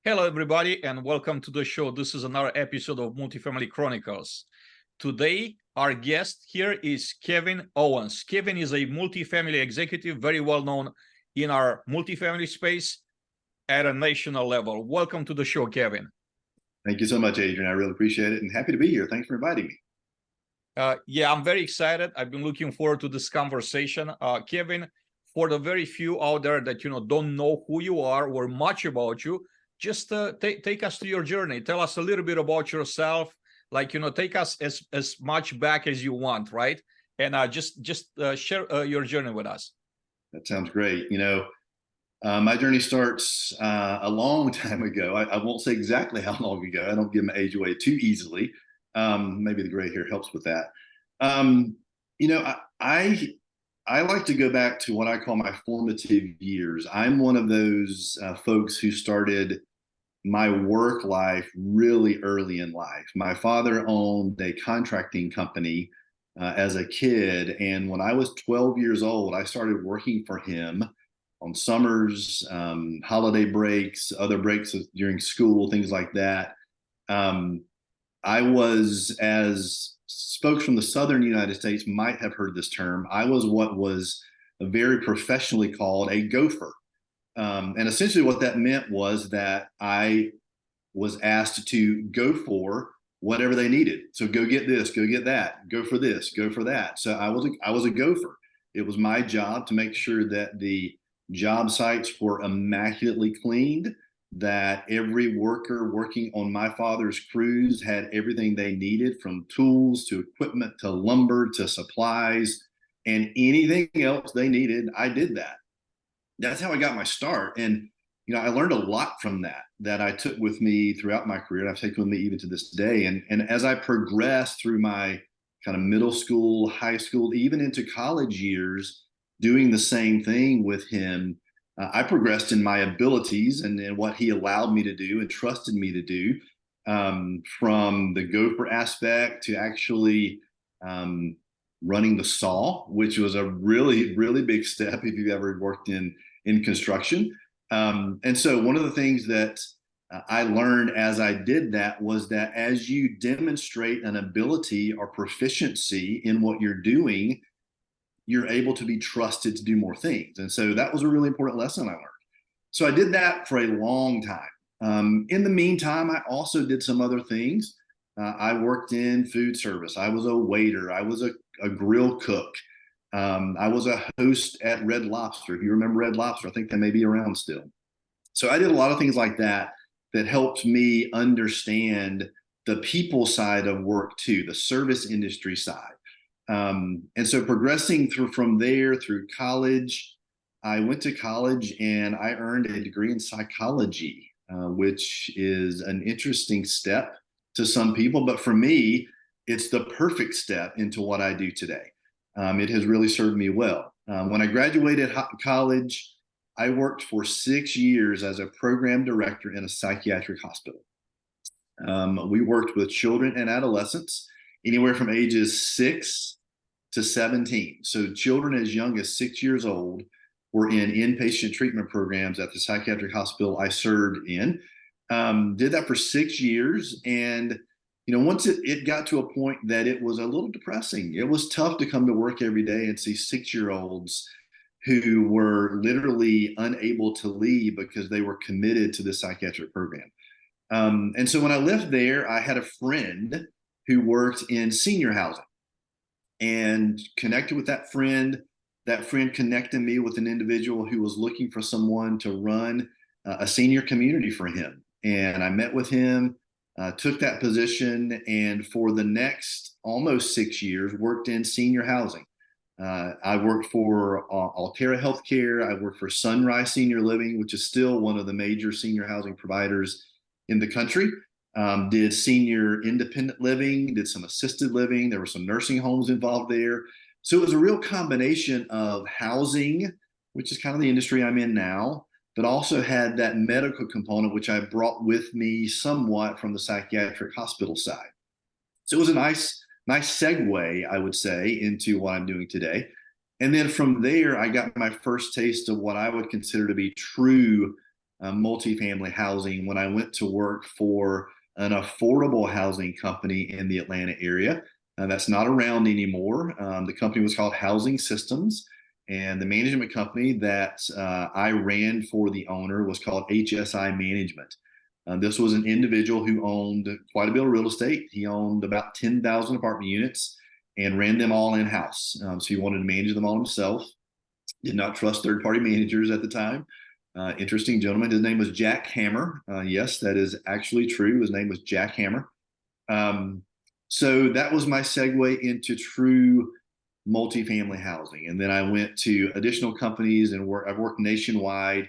Hello, everybody, and welcome to the show. This is another episode of Multifamily Chronicles. Today, our guest here is Kevin Owens. Kevin is a multifamily executive, very well known in our multifamily space at a national level. Welcome to the show, Kevin. Thank you so much, Adrian. I really appreciate it and happy to be here. Thanks for inviting me. Yeah, I'm very excited. I've been looking forward to this conversation. Kevin, for the very few out there that don't know who you are or much about you, just take us to your journey. Tell us a little bit about yourself. Take us as much back as you want, right? And just share your journey with us. That sounds great. My journey starts a long time ago. I won't say exactly how long ago. I don't give my age away too easily. Maybe the gray hair helps with that. I like to go back to what I call my formative years. I'm one of those folks who started my work life really early in life. My father owned a contracting company as a kid. And when I was 12 years old, I started working for him on summers, holiday breaks, other breaks during school, things like that. I was, as folks from the southern United States might have heard this term, I was what was very professionally called a gopher. And essentially what that meant was that I was asked to go for whatever they needed. So go get this, go get that, go for this, go for that. So I was a gopher. It was my job to make sure that the job sites were immaculately cleaned, that every worker working on my father's crews had everything they needed, from tools to equipment to lumber to supplies, and anything else they needed, I did that. That's how I got my start. And, I learned a lot from that I took with me throughout my career. And I've taken with me even to this day. And as I progressed through my kind of middle school, high school, even into college years, doing the same thing with him, I progressed in my abilities and what he allowed me to do and trusted me to do, from the gopher aspect to actually running the saw, which was a really, really big step if you've ever worked in construction. And so one of the things that I learned as I did that was that as you demonstrate an ability or proficiency in what you're doing, you're able to be trusted to do more things. And so that was a really important lesson I learned. So I did that for a long time. In the meantime, I also did some other things. I worked in food service. I was a waiter. I was a grill cook. I was a host at Red Lobster. If you remember Red Lobster, I think they may be around still. So I did a lot of things like that helped me understand the people side of work too, the service industry side. And so progressing from there through college, I went to college and I earned a degree in psychology, which is an interesting step to some people. But for me, it's the perfect step into what I do today. It has really served me well. When I graduated college, I worked for 6 years as a program director in a psychiatric hospital. We worked with children and adolescents anywhere from ages 6 to 17. So children as young as 6 years old were in inpatient treatment programs at the psychiatric hospital I served in. Did that for 6 years. And once it got to a point that it was a little depressing. It was tough to come to work every day and see 6-year-olds who were literally unable to leave because they were committed to the psychiatric program. And so when I left there, I had a friend who worked in senior housing and connected with that friend. That friend connected me with an individual who was looking for someone to run a senior community for him. And I met with him. Took that position, and for the next almost 6 years, worked in senior housing. I worked for Altera Healthcare. I worked for Sunrise Senior Living, which is still one of the major senior housing providers in the country. Did senior independent living, did some assisted living. There were some nursing homes involved there. So it was a real combination of housing, which is kind of the industry I'm in now, but also had that medical component, which I brought with me somewhat from the psychiatric hospital side. So it was a nice segue, I would say, into what I'm doing today. And then from there, I got my first taste of what I would consider to be true multifamily housing when I went to work for an affordable housing company in the Atlanta area. That's not around anymore. The company was called Housing Systems, and the management company that I ran for the owner was called HSI Management. This was an individual who owned quite a bit of real estate. He owned about 10,000 apartment units and ran them all in-house. So he wanted to manage them all himself. Did not trust third-party managers at the time. Interesting gentleman. His name was Jack Hammer. Yes, that is actually true. His name was Jack Hammer. So that was my segue into true multifamily housing. And then I went to additional companies and I've worked nationwide.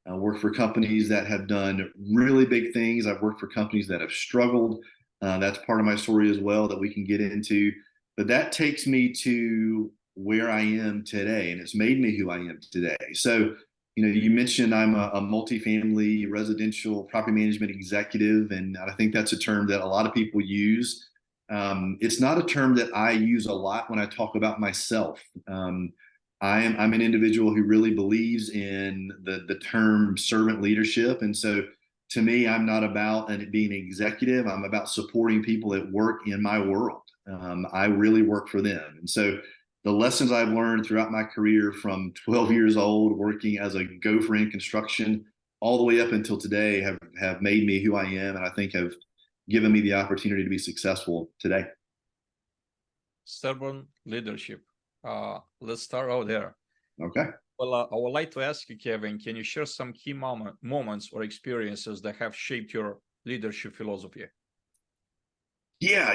I worked for companies that have done really big things. I've worked for companies that have struggled. That's part of my story as well that we can get into. But that takes me to where I am today, and it's made me who I am today. So, you mentioned I'm a multifamily residential property management executive, and I think that's a term that a lot of people use. It's not a term that I use a lot when I talk about myself. I'm an individual who really believes in the term servant leadership, and so to me, I'm not about being an executive. I'm about supporting people that work in my world. I really work for them, and so the lessons I've learned throughout my career from 12 years old, working as a gopher in construction, all the way up until today have made me who I am, and I think have given me the opportunity to be successful today. Servant leadership. Let's start out there. Okay. Well, I would like to ask you, Kevin, can you share some key moments or experiences that have shaped your leadership philosophy? Yeah,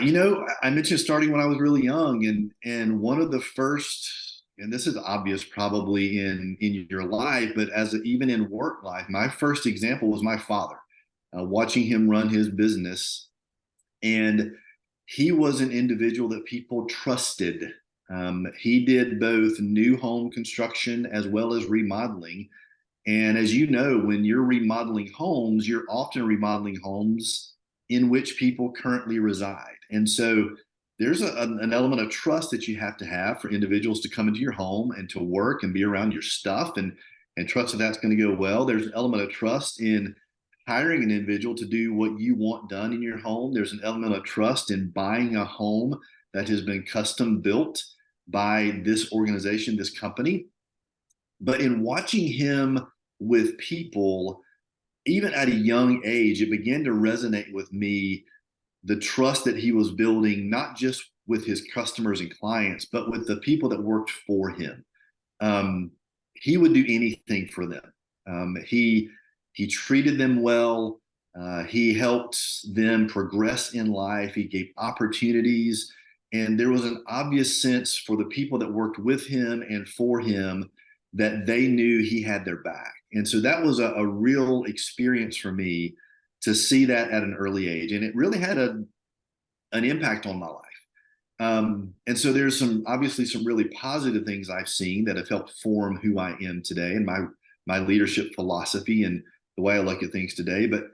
I mentioned starting when I was really young, and one of the first, and this is obvious probably in your life, but even in work life, my first example was my father, watching him run his business, and he was an individual that people trusted. He did both new home construction as well as remodeling, and as you know, when you're remodeling homes, you're often remodeling homes in which people currently reside. And so there's an element of trust that you have to have for individuals to come into your home and to work and be around your stuff and trust that that's going to go well. There's an element of trust in hiring an individual to do what you want done in your home. There's an element of trust in buying a home that has been custom built by this organization, this company. But in watching him with people, even at a young age, it began to resonate with me, the trust that he was building, not just with his customers and clients, but with the people that worked for him. He would do anything for them. He treated them well. He helped them progress in life. He gave opportunities. And there was an obvious sense for the people that worked with him and for him that they knew he had their back. And so that was a real experience for me to see that at an early age. And it really had an impact on my life. And so there's obviously some really positive things I've seen that have helped form who I am today and my leadership philosophy and the way I look at things today. But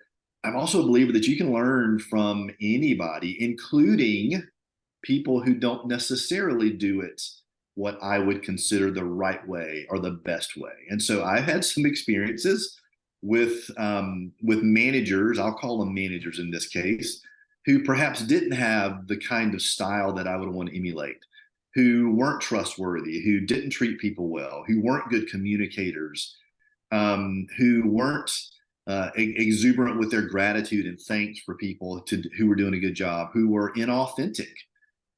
I'm also a believer that you can learn from anybody, including people who don't necessarily do it what I would consider the right way or the best way. And so I've had some experiences with managers, I'll call them managers in this case, who perhaps didn't have the kind of style that I would want to emulate, who weren't trustworthy, who didn't treat people well, who weren't good communicators, who weren't exuberant with their gratitude and thanks for people who were doing a good job, who were inauthentic.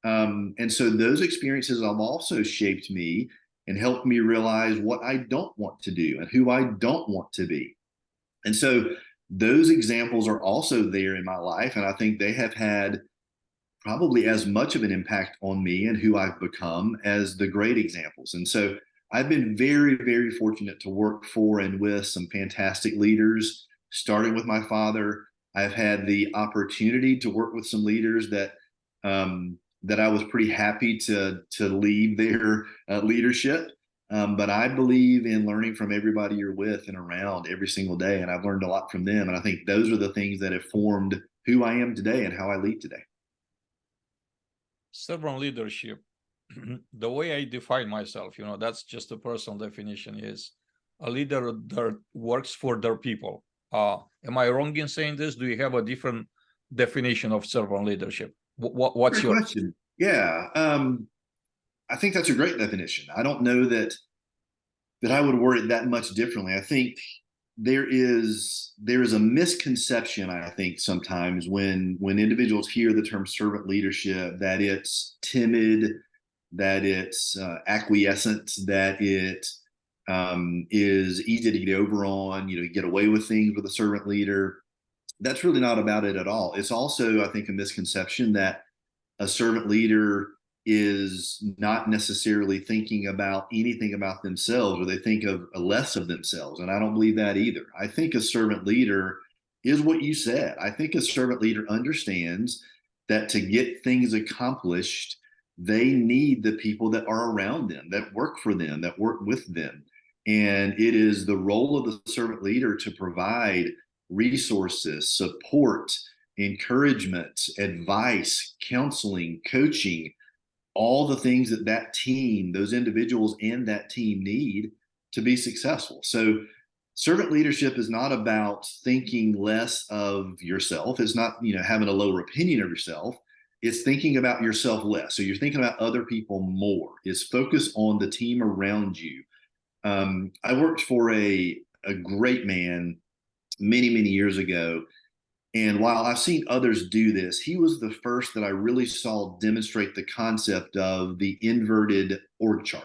And so those experiences have also shaped me and helped me realize what I don't want to do and who I don't want to be. And so those examples are also there in my life. And I think they have had probably as much of an impact on me and who I've become as the great examples. And so I've been very, very fortunate to work for and with some fantastic leaders, starting with my father. I've had the opportunity to work with some leaders that I was pretty happy to leave their leadership. But I believe in learning from everybody you're with and around every single day. And I've learned a lot from them. And I think those are the things that have formed who I am today and how I lead today. Servant leadership, the way I define myself, that's just a personal definition, is a leader that works for their people. Am I wrong in saying this? Do you have a different definition of servant leadership? What's Great your question. Yeah, I think that's a great definition. I don't know that I would word it that much differently. I think there is a misconception, I think, sometimes when individuals hear the term servant leadership, that it's timid, that it's acquiescent, that it is easy to get over on, get away with things with a servant leader. That's really not about it at all. It's also, I think, a misconception that a servant leader is not necessarily thinking about anything about themselves, or they think of less of themselves. And I don't believe that either. I think a servant leader is what you said. I think a servant leader understands that to get things accomplished, they need the people that are around them, that work for them, that work with them. And it is the role of the servant leader to provide resources, support, encouragement, advice, counseling, coaching, all the things that team, those individuals and that team need to be successful. So servant leadership is not about thinking less of yourself. It's not, having a lower opinion of yourself. It's thinking about yourself less. So you're thinking about other people more. It's focus on the team around you. I worked for a great man many, many years ago. And while I've seen others do this, he was the first that I really saw demonstrate the concept of the inverted org chart.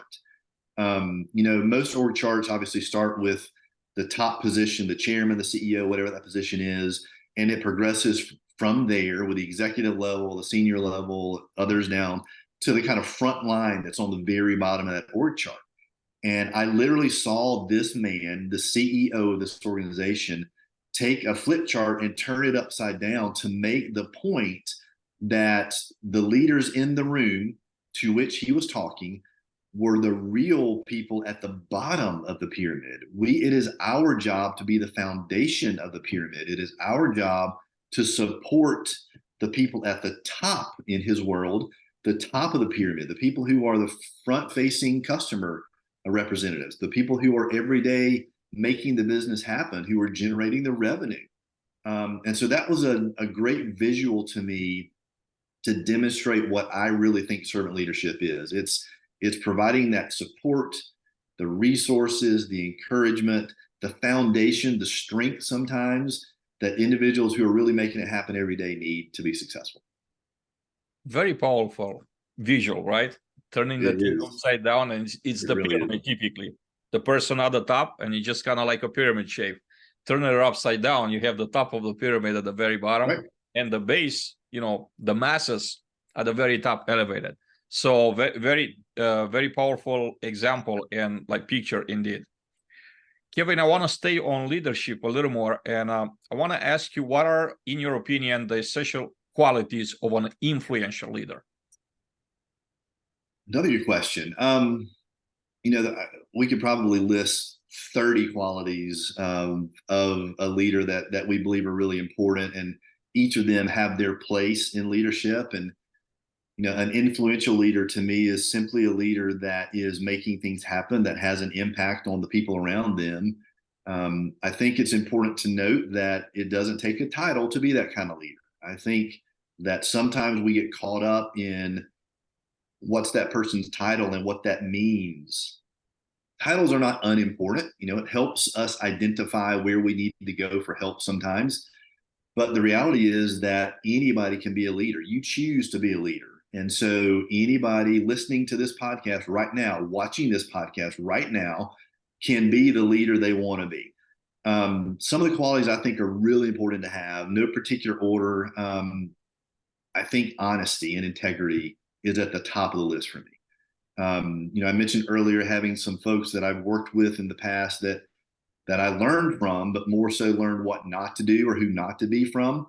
Most org charts obviously start with the top position, the chairman, the CEO, whatever that position is, and it progresses from there with the executive level, the senior level, others down to the kind of front line that's on the very bottom of that org chart. And I literally saw this man, the CEO of this organization, take a flip chart and turn it upside down to make the point that the leaders in the room to which he was talking were the real people at the bottom of the pyramid. It is our job to be the foundation of the pyramid. It is our job to support the people at the top in his world, the top of the pyramid, the people who are the front-facing customer representatives, the people who are every day making the business happen, who are generating the revenue. And so that was a great visual to me to demonstrate what I really think servant leadership is. It's providing that support, the resources, the encouragement, the foundation, the strength sometimes that individuals who are really making it happen every day need to be successful. Very powerful visual, right? Turning the thing upside down, and it's the really pyramid typically. The person at the top, and you just kind of like a pyramid shape. Turn it upside down, you have the top of the pyramid at the very bottom, right, and the base, the masses at the very top elevated. So very, very powerful example and like picture indeed. Kevin, I want to stay on leadership a little more, and I want to ask you, what are, in your opinion, the essential qualities of an influential leader? Another good question. We could probably list 30 qualities of a leader that we believe are really important, and each of them have their place in leadership. And an influential leader to me is simply a leader that is making things happen, that has an impact on the people around them. I think it's important to note that it doesn't take a title to be that kind of leader. I think that sometimes we get caught up in what's that person's title and what that means. Titles are not unimportant. It helps us identify where we need to go for help sometimes. But the reality is that anybody can be a leader. You choose to be a leader. And so anybody listening to this podcast right now, watching this podcast right now, can be the leader they want to be. Some of the qualities I think are really important to have, no particular order. I think honesty and integrity is at the top of the list for me. I mentioned earlier having some folks that I've worked with in the past that I learned from, but more so learned what not to do or who not to be from.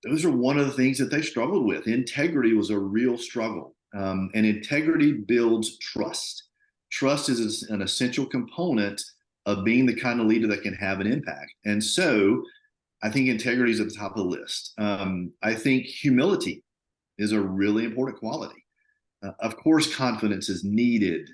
Those are one of the things that they struggled with. Integrity was a real struggle. And integrity builds trust. Trust is an essential component of being the kind of leader that can have an impact. And so I think integrity is at the top of the list. I think humility is a really important quality. Of course, confidence is needed.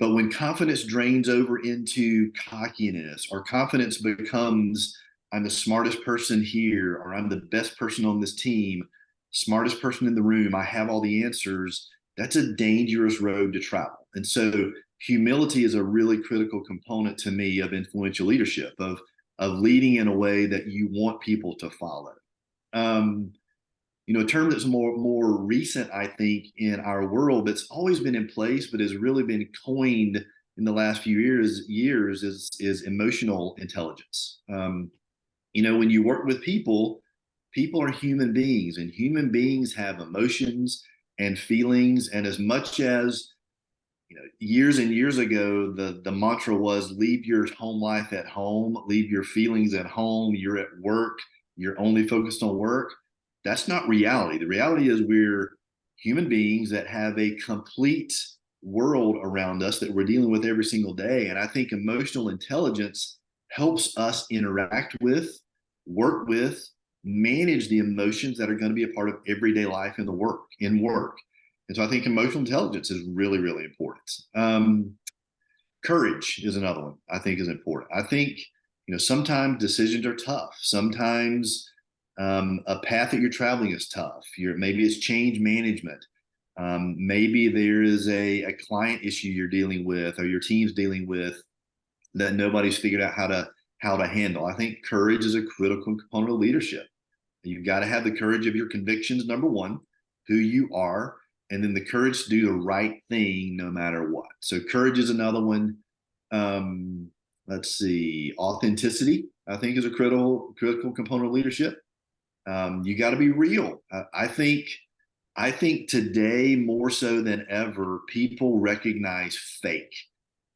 But when confidence drains over into cockiness, or confidence becomes, I'm the smartest person here, or I'm the best person on this team, smartest person in the room, I have all the answers, that's a dangerous road to travel. And so humility is a really critical component to me of influential leadership, of leading in a way that you want people to follow. A term that's more recent, I think, in our world, that's always been in place, but has really been coined in the last few years is emotional intelligence. When you work with people, people are human beings, and human beings have emotions and feelings. And as much as years and years ago, the mantra was leave your home life at home, leave your feelings at home, you're at work, you're only focused on work. That's not reality. The reality is we're human beings that have a complete world around us that we're dealing with every single day. And I think emotional intelligence helps us interact with, work with, manage the emotions that are going to be a part of everyday life in work. And so I think emotional intelligence is really, really important. Courage is another one I think is important. I think, sometimes decisions are tough. Sometimes a path that you're traveling is tough. Maybe it's change management. Maybe there is a client issue you're dealing with, or your team's dealing with, that nobody's figured out how to handle. I think courage is a critical component of leadership. You've got to have the courage of your convictions, number one, who you are, and then the courage to do the right thing no matter what. So courage is another one. Let's see, authenticity, I think, is a critical component of leadership. You got to be real. I think today more so than ever, people recognize fake.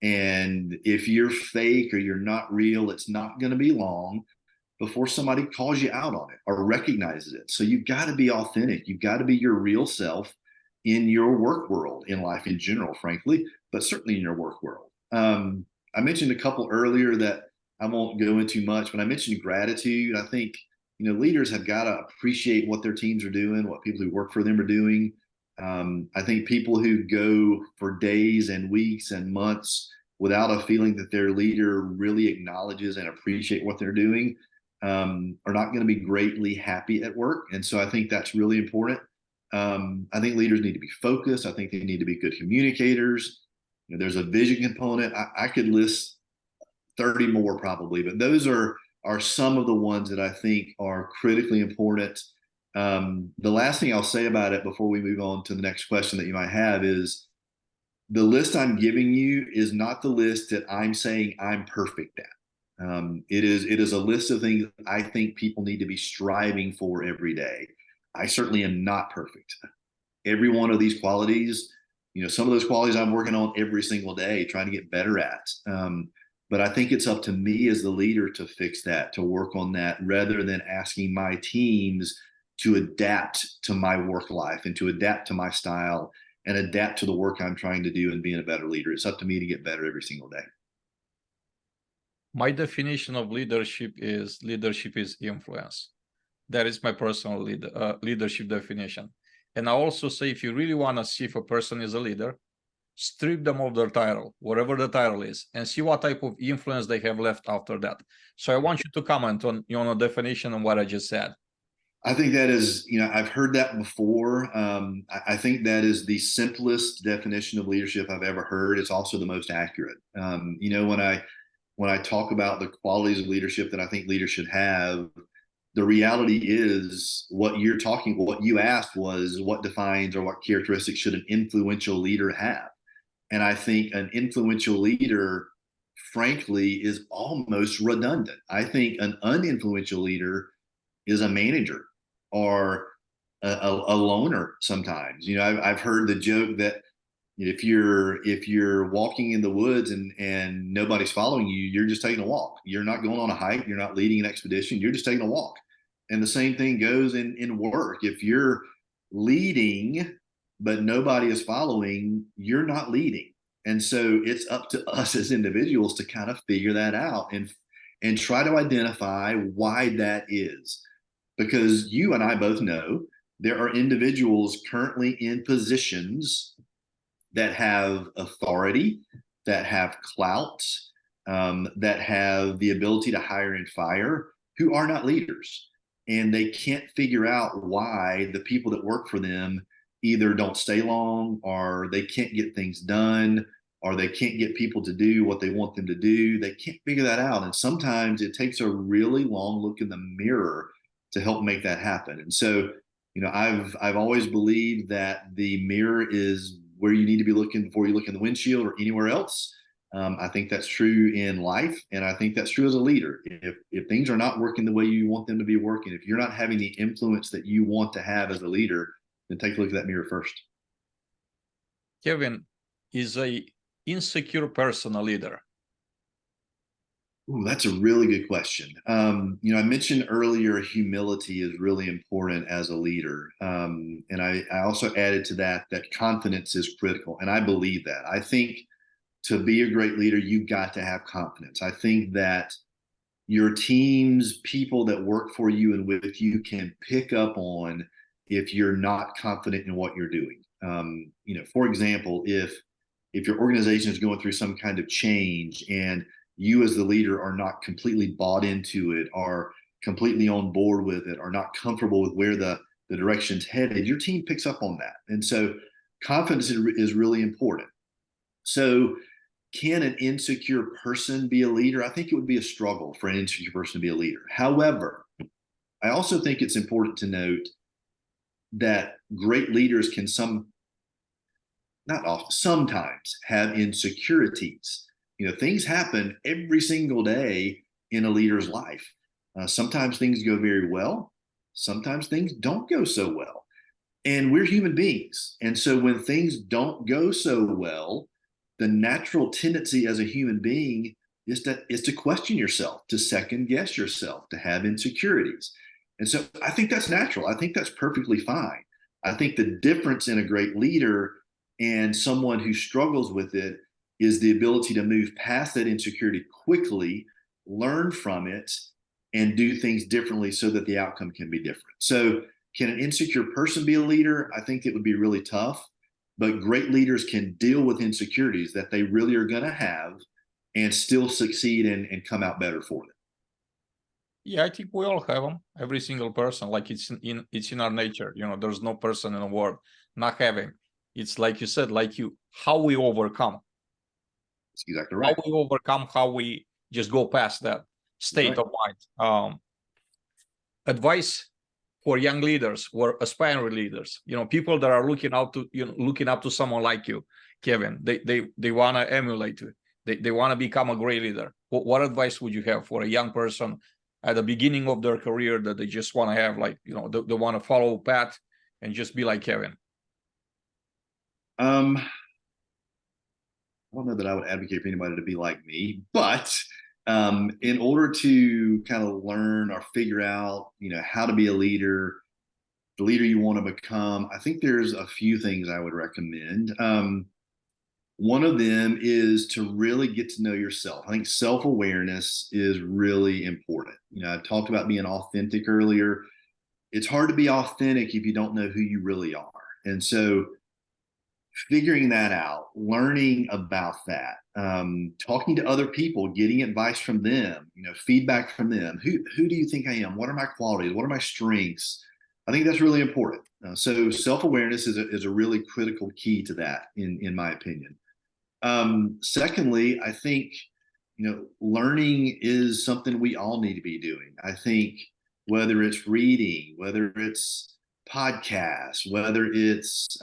And if you're fake or you're not real, it's not going to be long before somebody calls you out on it or recognizes it. So you've got to be authentic. You've got to be your real self in your work world, in life in general, frankly, but certainly in your work world. I mentioned a couple earlier that I won't go into much, but I mentioned gratitude. I think, leaders have got to appreciate what their teams are doing, what people who work for them are doing. I think people who go for days and weeks and months without a feeling that their leader really acknowledges and appreciate what they're doing are not going to be greatly happy at work. And so I think that's really important. I think leaders need to be focused. I think they need to be good communicators. There's a vision component. I could list 30 more probably, but those are some of the ones that I think are critically important. The last thing I'll say about it before we move on to the next question that you might have is, the list I'm giving you is not the list that I'm saying I'm perfect at. It is a list of things I think people need to be striving for every day. I certainly am not perfect. Every one of these qualities, some of those qualities I'm working on every single day, trying to get better at. But I think it's up to me as the leader to fix that, to work on that, rather than asking my teams to adapt to my work life and to adapt to my style and adapt to the work I'm trying to do and being a better leader. It's up to me to get better every single day. My definition of leadership is influence. That is my personal leadership definition. And I also say, if you really want to see if a person is a leader, strip them of their title, whatever the title is, and see what type of influence they have left after that. So I want you to comment on the definition and what I just said. I think that is, I've heard that before. I think that is the simplest definition of leadership I've ever heard. It's also the most accurate. When I talk about the qualities of leadership that I think leaders should have, the reality is what you asked was what defines or what characteristics should an influential leader have? And I think an influential leader, frankly, is almost redundant. I think an uninfluential leader is a manager or a loner sometimes. I've heard the joke that if you're walking in the woods and nobody's following you, you're just taking a walk. You're not going on a hike. You're not leading an expedition. You're just taking a walk. And the same thing goes in work. If you're leading, but nobody is following, you're not leading. And so it's up to us as individuals to kind of figure that out and try to identify why that is. Because you and I both know there are individuals currently in positions that have authority, that have clout, that have the ability to hire and fire, who are not leaders. And they can't figure out why the people that work for them either don't stay long, or they can't get things done, or they can't get people to do what they want them to do. They can't figure that out. And sometimes it takes a really long look in the mirror to help make that happen. And so, I've always believed that the mirror is where you need to be looking before you look in the windshield or anywhere else. I think that's true in life, and I think that's true as a leader. If things are not working the way you want them to be working, if you're not having the influence that you want to have as a leader, then take a look at that mirror first. Kevin, is a insecure person a leader? Ooh, that's a really good question. I mentioned earlier humility is really important as a leader. And I also added to that confidence is critical. And I believe that. I think to be a great leader, you've got to have confidence. I think that your team's people that work for you and with you can pick up on if you're not confident in what you're doing. For example, if your organization is going through some kind of change and you as the leader are not completely bought into it, are completely on board with it, are not comfortable with where the direction's headed, your team picks up on that. And so confidence is really important. So can an insecure person be a leader? I think it would be a struggle for an insecure person to be a leader. However, I also think it's important to note that great leaders can not often, sometimes have insecurities. Things happen every single day in a leader's life. Sometimes things go very well. Sometimes things don't go so well. And we're human beings. And so when things don't go so well, the natural tendency as a human being is to question yourself, to second guess yourself, to have insecurities. And so I think that's natural. I think that's perfectly fine. I think the difference in a great leader and someone who struggles with it is the ability to move past that insecurity quickly, learn from it, and do things differently so that the outcome can be different. So can an insecure person be a leader? I think it would be really tough, but great leaders can deal with insecurities that they really are going to have and still succeed and come out better for them. Yeah, I think we all have them. Every single person, like it's in our nature. There's no person in the world not having. It's like you said, how we overcome. That's exactly right. How we overcome, how we just go past that state of mind. Advice for young leaders or aspiring leaders, people that are looking up to someone like you, Kevin. They want to emulate you. They want to become a great leader. What advice would you have for a young person at the beginning of their career that they just want to have, they want to follow a path and just be like Kevin? I don't know that I would advocate for anybody to be like me, but in order to kind of learn or figure out, how to be a leader, the leader you want to become, I think there's a few things I would recommend. One of them is to really get to know yourself. I think self-awareness is really important. I talked about being authentic earlier. It's hard to be authentic if you don't know who you really are. And so figuring that out, learning about that, talking to other people, getting advice from them, feedback from them. Who do you think I am? What are my qualities? What are my strengths? I think that's really important. So self-awareness is a really critical key to that, in my opinion. Secondly, I think, learning is something we all need to be doing. I think whether it's reading, whether it's podcasts, whether it's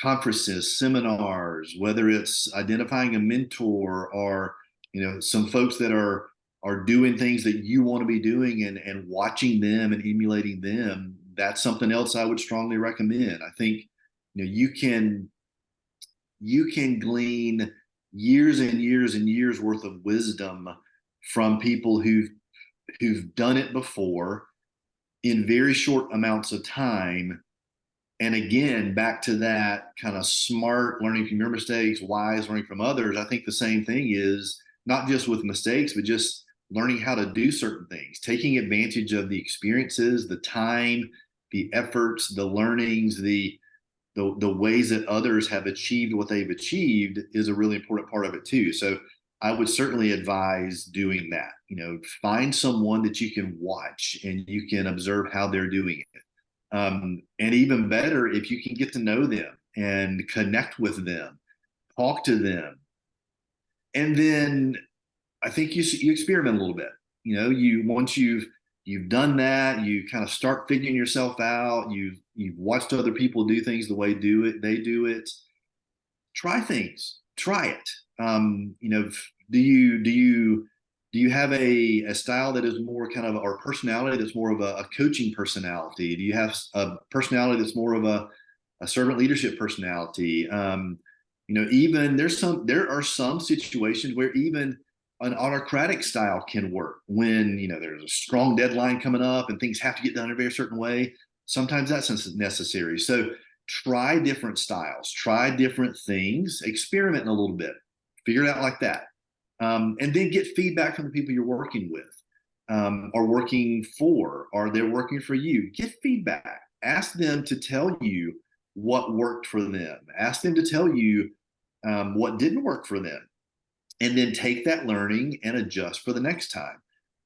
conferences, seminars, whether it's identifying a mentor or, some folks that are doing things that you want to be doing and watching them and emulating them, that's something else I would strongly recommend. I think, you can glean years and years and years worth of wisdom from people who've done it before in very short amounts of time. And again, back to that kind of smart learning from your mistakes, wise learning from others. I think the same thing is not just with mistakes, but just learning how to do certain things, taking advantage of the experiences, the time, the efforts, the learnings, the the ways that others have achieved what they've achieved is a really important part of it too. So I would certainly advise doing that. Find someone that you can watch and you can observe how they're doing it. And even better, if you can get to know them and connect with them, talk to them. And then I think you experiment a little bit. Once you've done that, you kind of start figuring yourself out. You've watched other people do things the way they do it. Try things. Try it. Do you have a style that is more kind of, or personality that's more of a coaching personality? Do you have a personality that's more of a servant leadership personality? Even there are some situations where even an autocratic style can work when there's a strong deadline coming up and things have to get done in a very certain way. Sometimes that's necessary. So try different styles, try different things, experiment a little bit, figure it out like that. And then get feedback from the people you're working with, or working for, or they're working for you. Get feedback. Ask them to tell you what worked for them. Ask them to tell you what didn't work for them. And then take that learning and adjust for the next time.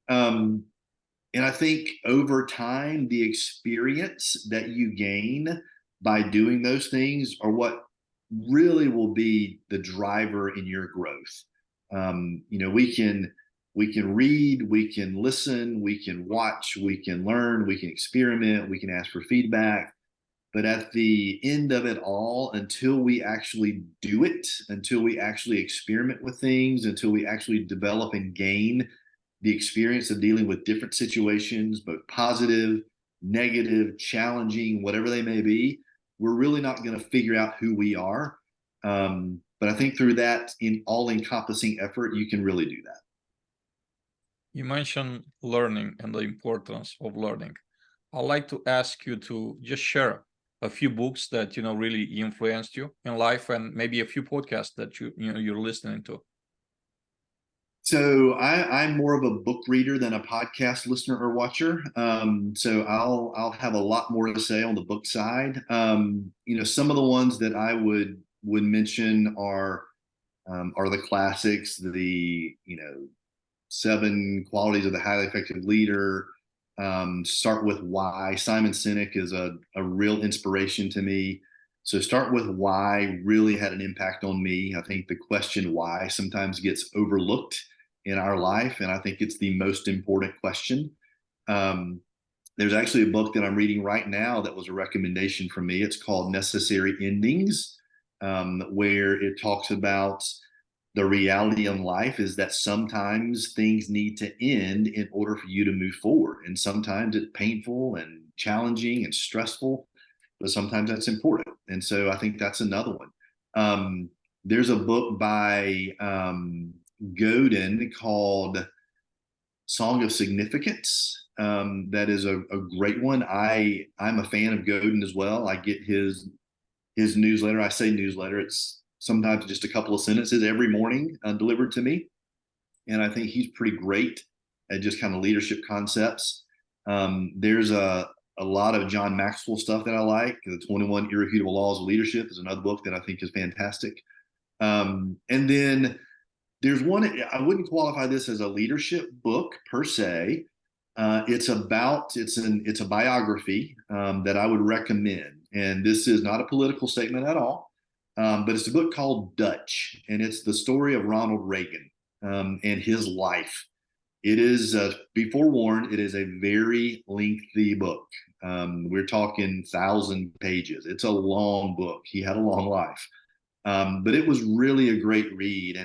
And I think over time, the experience that you gain by doing those things are what really will be the driver in your growth. We can read, we can listen, we can watch, we can learn, we can experiment, we can ask for feedback. But at the end of it all, until we actually do it, until we actually experiment with things, until we actually develop and gain the experience of dealing with different situations, both positive, negative, challenging, whatever they may be, we're really not going to figure out who we are. But I think through that all-encompassing effort, you can really do that. You mentioned learning and the importance of learning. I'd like to ask you to just share a few books that really influenced you in life, and maybe a few podcasts that you're listening to. So I'm more of a book reader than a podcast listener or watcher. So I'll have a lot more to say on the book side. Some of the ones that I would mention are the classics, the 7 Qualities of the Highly Effective Leader. Start with Why. Simon Sinek is a real inspiration to me. So Start with Why really had an impact on me. I think the question why sometimes gets overlooked in our life, and I think it's the most important question. There's actually a book that I'm reading right now that was a recommendation from me. It's called Necessary Endings, where it talks about the reality in life is that sometimes things need to end in order for you to move forward. And sometimes it's painful and challenging and stressful, but sometimes that's important. And so I think that's another one. There's a book by Godin called Song of Significance. That is a great one. I'm a fan of Godin as well. I get his newsletter. I say newsletter. It's sometimes just a couple of sentences every morning delivered to me. And I think he's pretty great at just kind of leadership concepts. There's a lot of John Maxwell stuff that I like. The 21 Irrefutable Laws of Leadership is another book that I think is fantastic. And then there's one, I wouldn't qualify this as a leadership book per se. It's a biography that I would recommend. And this is not a political statement at all. But it's a book called Dutch, and it's the story of Ronald Reagan and his life. It is, be forewarned, it is a very lengthy book. We're talking 1,000 pages. It's a long book. He had a long life. But it was really a great read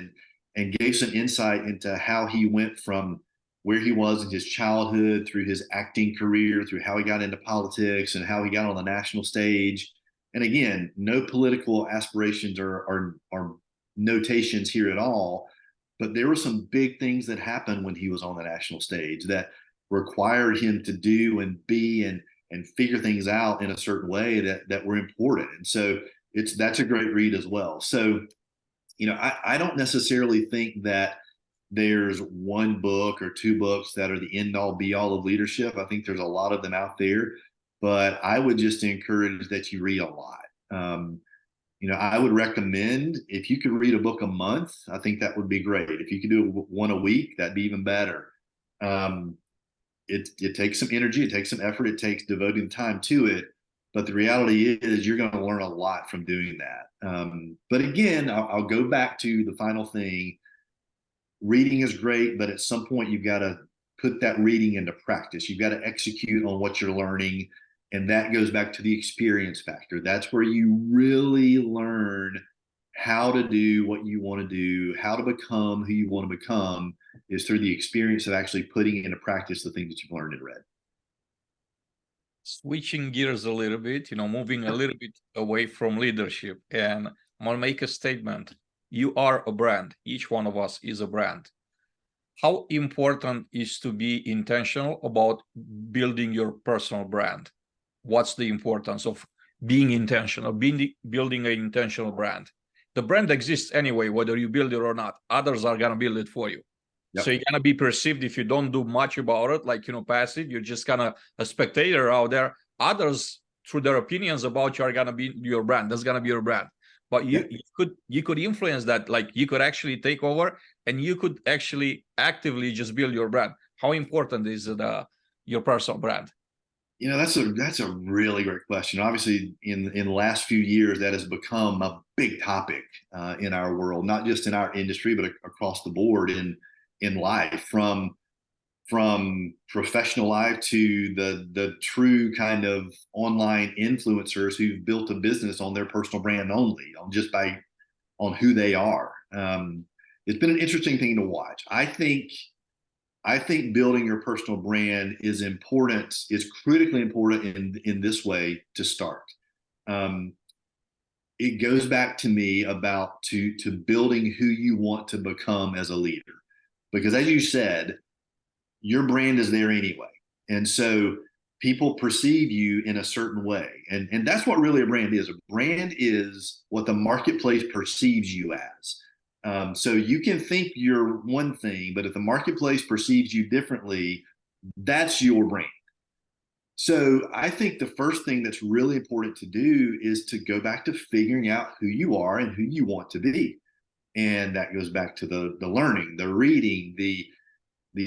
and gave some insight into how he went from where he was in his childhood through his acting career, through how he got into politics and how he got on the national stage. And again, no political aspirations or notations here at all, but there were some big things that happened when he was on the national stage that required him to do and be and figure things out in a certain way that were important. And so that's a great read as well. So, I don't necessarily think that there's one book or 2 books that are the end all be all of leadership. I think there's a lot of them out there. But I would just encourage that you read a lot. I would recommend, if you could read a book a month, I think that would be great. If you could do one a week, that'd be even better. It takes some energy, it takes some effort, it takes devoting time to it. But the reality is you're going to learn a lot from doing that. But again, I'll go back to the final thing. Reading is great, but at some point you've got to put that reading into practice. You've got to execute on what you're learning. And that goes back to the experience factor. That's where you really learn how to do what you want to do, how to become who you want to become, is through the experience of actually putting into practice the things that you've learned and read. Switching gears a little bit, moving a little bit away from leadership, and I'm gonna make a statement. You are a brand. Each one of us is a brand. How important is to be intentional about building your personal brand? What's the importance of being intentional, building an intentional brand? The brand exists anyway, whether you build it or not. Others are gonna build it for you. Yep. So you're gonna be perceived, if you don't do much about it, like passive. You're just kind of a spectator out there. Others, through their opinions about you, are gonna be your brand. That's gonna be your brand. But you could influence that. Like, you could actually take over, and you could actually actively just build your brand. How important is your personal brand? That's a really great question. Obviously, in the last few years, that has become a big topic in our world, not just in our industry, but across the board in life, from professional life to the true kind of online influencers who've built a business on their personal brand only, on who they are. It's been an interesting thing to watch. I think building your personal brand is important, is critically important in this way to start. It goes back to me about to building who you want to become as a leader. Because as you said, your brand is there anyway. And so people perceive you in a certain way. And that's what really a brand is. A brand is what the marketplace perceives you as. So you can think you're one thing, but if the marketplace perceives you differently, that's your brand. So I think the first thing that's really important to do is to go back to figuring out who you are and who you want to be. And that goes back to the learning, the reading, the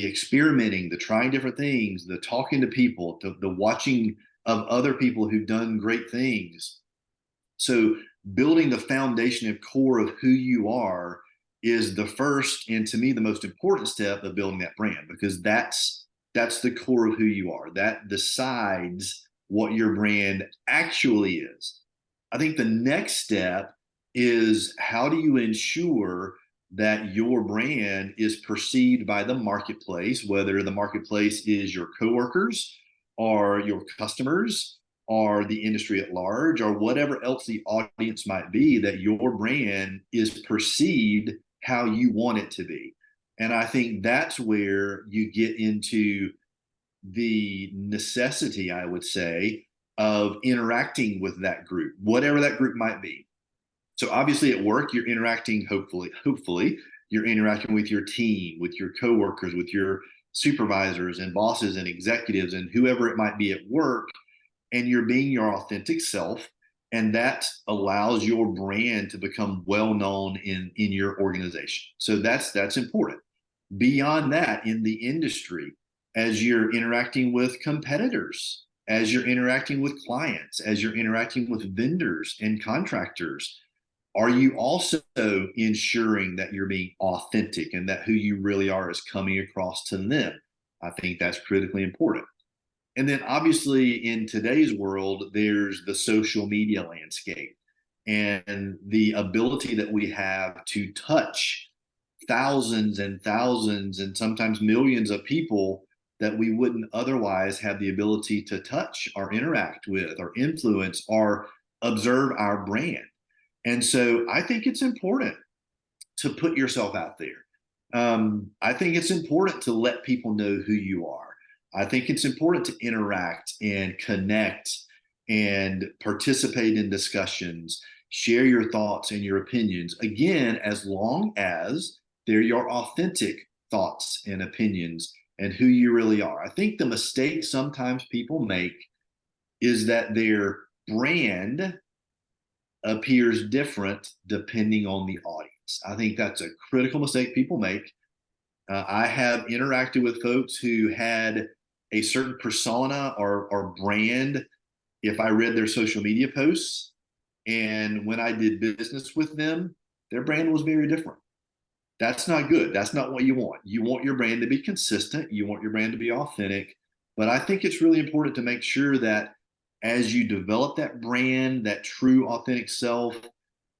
experimenting, the trying different things, the talking to people, the watching of other people who've done great things. So building the foundation and core of who you are is the first, and to me, the most important step of building that brand, because that's the core of who you are. That decides what your brand actually is. I think the next step is, how do you ensure that your brand is perceived by the marketplace, whether the marketplace is your coworkers or your customers or the industry at large or whatever else the audience might be, that your brand is perceived how you want it to be. And I think that's where you get into the necessity, I would say, of interacting with that group, whatever that group might be. So obviously at work, you're interacting, hopefully, you're interacting with your team, with your coworkers, with your supervisors and bosses and executives and whoever it might be at work, and you're being your authentic self. And that allows your brand to become well-known in your organization. So that's important. Beyond that, in the industry, as you're interacting with competitors, as you're interacting with clients, as you're interacting with vendors and contractors, are you also ensuring that you're being authentic and that who you really are is coming across to them? I think that's critically important. And then obviously in today's world, there's the social media landscape and the ability that we have to touch thousands and thousands and sometimes millions of people that we wouldn't otherwise have the ability to touch or interact with or influence or observe our brand. And so I think it's important to put yourself out there. I think it's important to let people know who you are. I think it's important to interact and connect and participate in discussions, share your thoughts and your opinions, again, as long as they're your authentic thoughts and opinions and who you really are. I think the mistake sometimes people make is that their brand appears different depending on the audience. I think that's a critical mistake people make. I have interacted with folks who had a certain persona or brand if I read their social media posts. And when I did business with them, their brand was very different. That's not good. That's not what you want. You want your brand to be consistent. You want your brand to be authentic. But I think it's really important to make sure that as you develop that brand, that true authentic self,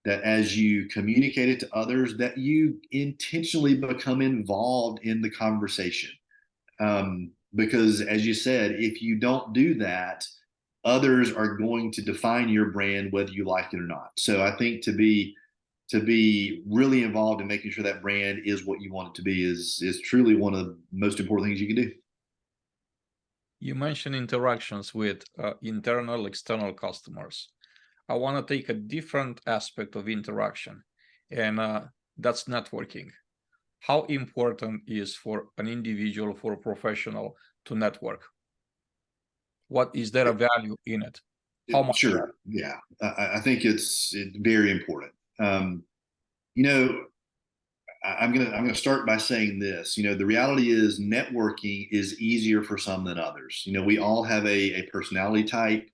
that as you communicate it to others, that you intentionally become involved in the conversation. Because as you said, if you don't do that, others are going to define your brand whether you like it or not. So I think to be really involved in making sure that brand is what you want it to be is truly one of the most important things you can do. You mentioned interactions with internal, external customers. I want to take a different aspect of interaction, and that's networking. How important is for an individual, for a professional to network? What is there a value in it? How much? Sure. Yeah. I think it's very important. You know, I'm gonna start by saying this. You know, the reality is networking is easier for some than others. You know, we all have a personality type.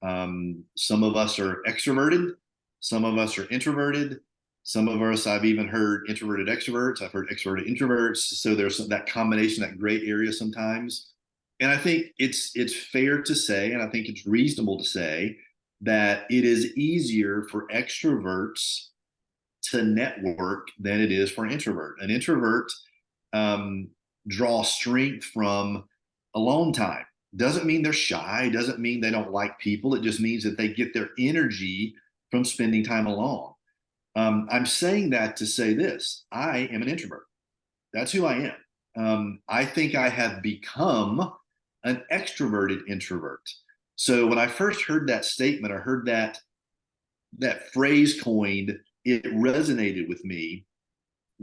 Some of us are extroverted, some of us are introverted. Some of us, I've even heard introverted extroverts. I've heard extroverted introverts. So there's that combination, that gray area sometimes. And I think it's fair to say, and I think it's reasonable to say that it is easier for extroverts to network than it is for an introvert. An introvert draws strength from alone time. Doesn't mean they're shy, doesn't mean they don't like people. It just means that they get their energy from spending time alone. I'm saying that to say this: I am an introvert. That's who I am. I think I have become an extroverted introvert. So when I first heard that statement, I heard that phrase coined, it resonated with me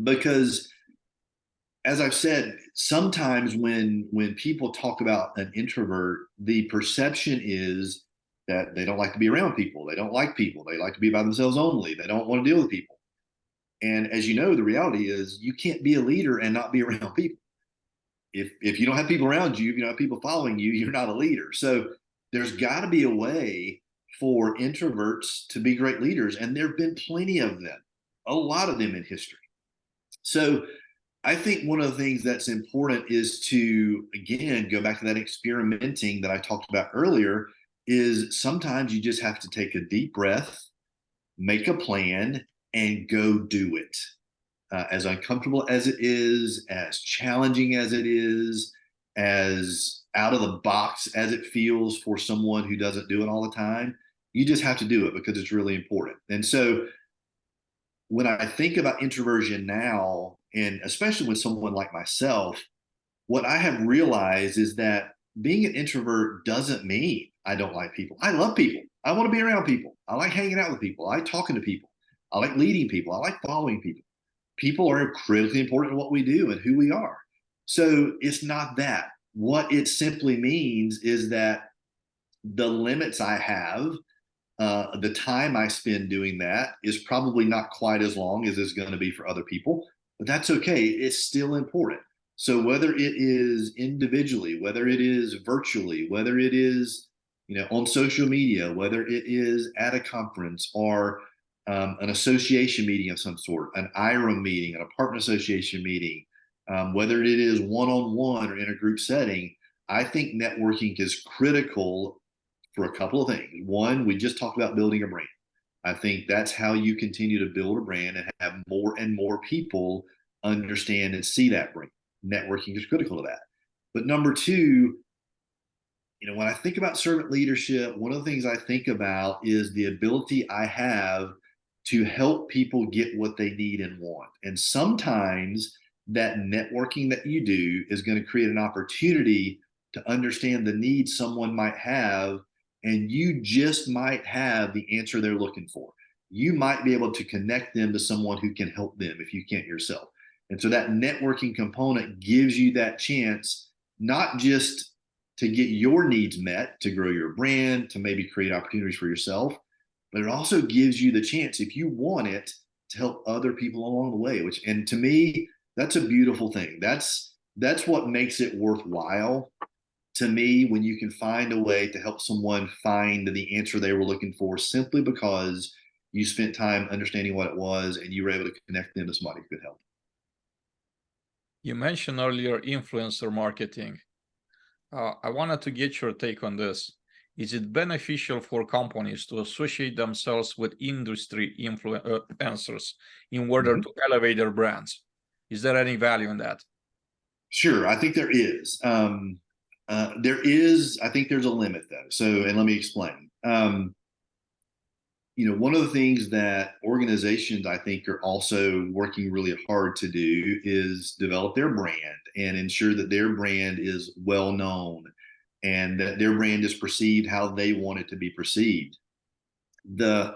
because, as I've said, sometimes when people talk about an introvert, the perception is that they don't like to be around people. They don't like people. They like to be by themselves only. They don't want to deal with people. And as you know, the reality is you can't be a leader and not be around people. If you don't have people around you, if you don't have people following you, you're not a leader. So there's got to be a way for introverts to be great leaders. And there have been plenty of them, a lot of them in history. So I think one of the things that's important is to, again, go back to that experimenting that I talked about earlier, is sometimes you just have to take a deep breath, make a plan, and go do it. As uncomfortable as it is, as challenging as it is, as out of the box as it feels for someone who doesn't do it all the time, you just have to do it because it's really important. And so when I think about introversion now, and especially with someone like myself, what I have realized is that being an introvert doesn't mean I don't like people. I love people. I want to be around people. I like hanging out with people. I like talking to people. I like leading people. I like following people. People are critically important in what we do and who we are. So it's not that. What it simply means is that the limits I have, the time I spend doing that is probably not quite as long as it's going to be for other people, but that's okay. It's still important. So whether it is individually, whether it is virtually, whether it is, on social media, whether it is at a conference or an association meeting of some sort, an IRAM meeting, an apartment association meeting, whether it is one-on-one or in a group setting, I think networking is critical for a couple of things. One, we just talked about building a brand. I think that's how you continue to build a brand and have more and more people understand and see that brand. Networking is critical to that. But number two, when I think about servant leadership, one of the things I think about is the ability I have to help people get what they need and want. And sometimes that networking that you do is going to create an opportunity to understand the needs someone might have, and you just might have the answer they're looking for. You might be able to connect them to someone who can help them if you can't yourself. And so that networking component gives you that chance, not just to get your needs met, to grow your brand, to maybe create opportunities for yourself, but it also gives you the chance, if you want it, to help other people along the way. And to me, that's a beautiful thing. That's what makes it worthwhile to me, when you can find a way to help someone find the answer they were looking for simply because you spent time understanding what it was and you were able to connect them to somebody who could help. You mentioned earlier influencer marketing. I wanted to get your take on this. Is it beneficial for companies to associate themselves with industry influencers in order to elevate their brands? Is there any value in that? Sure, I think there is. I think there's a limit though. So, and let me explain. One of the things that organizations, I think, are also working really hard to do is develop their brand and ensure that their brand is well known and that their brand is perceived how they want it to be perceived. The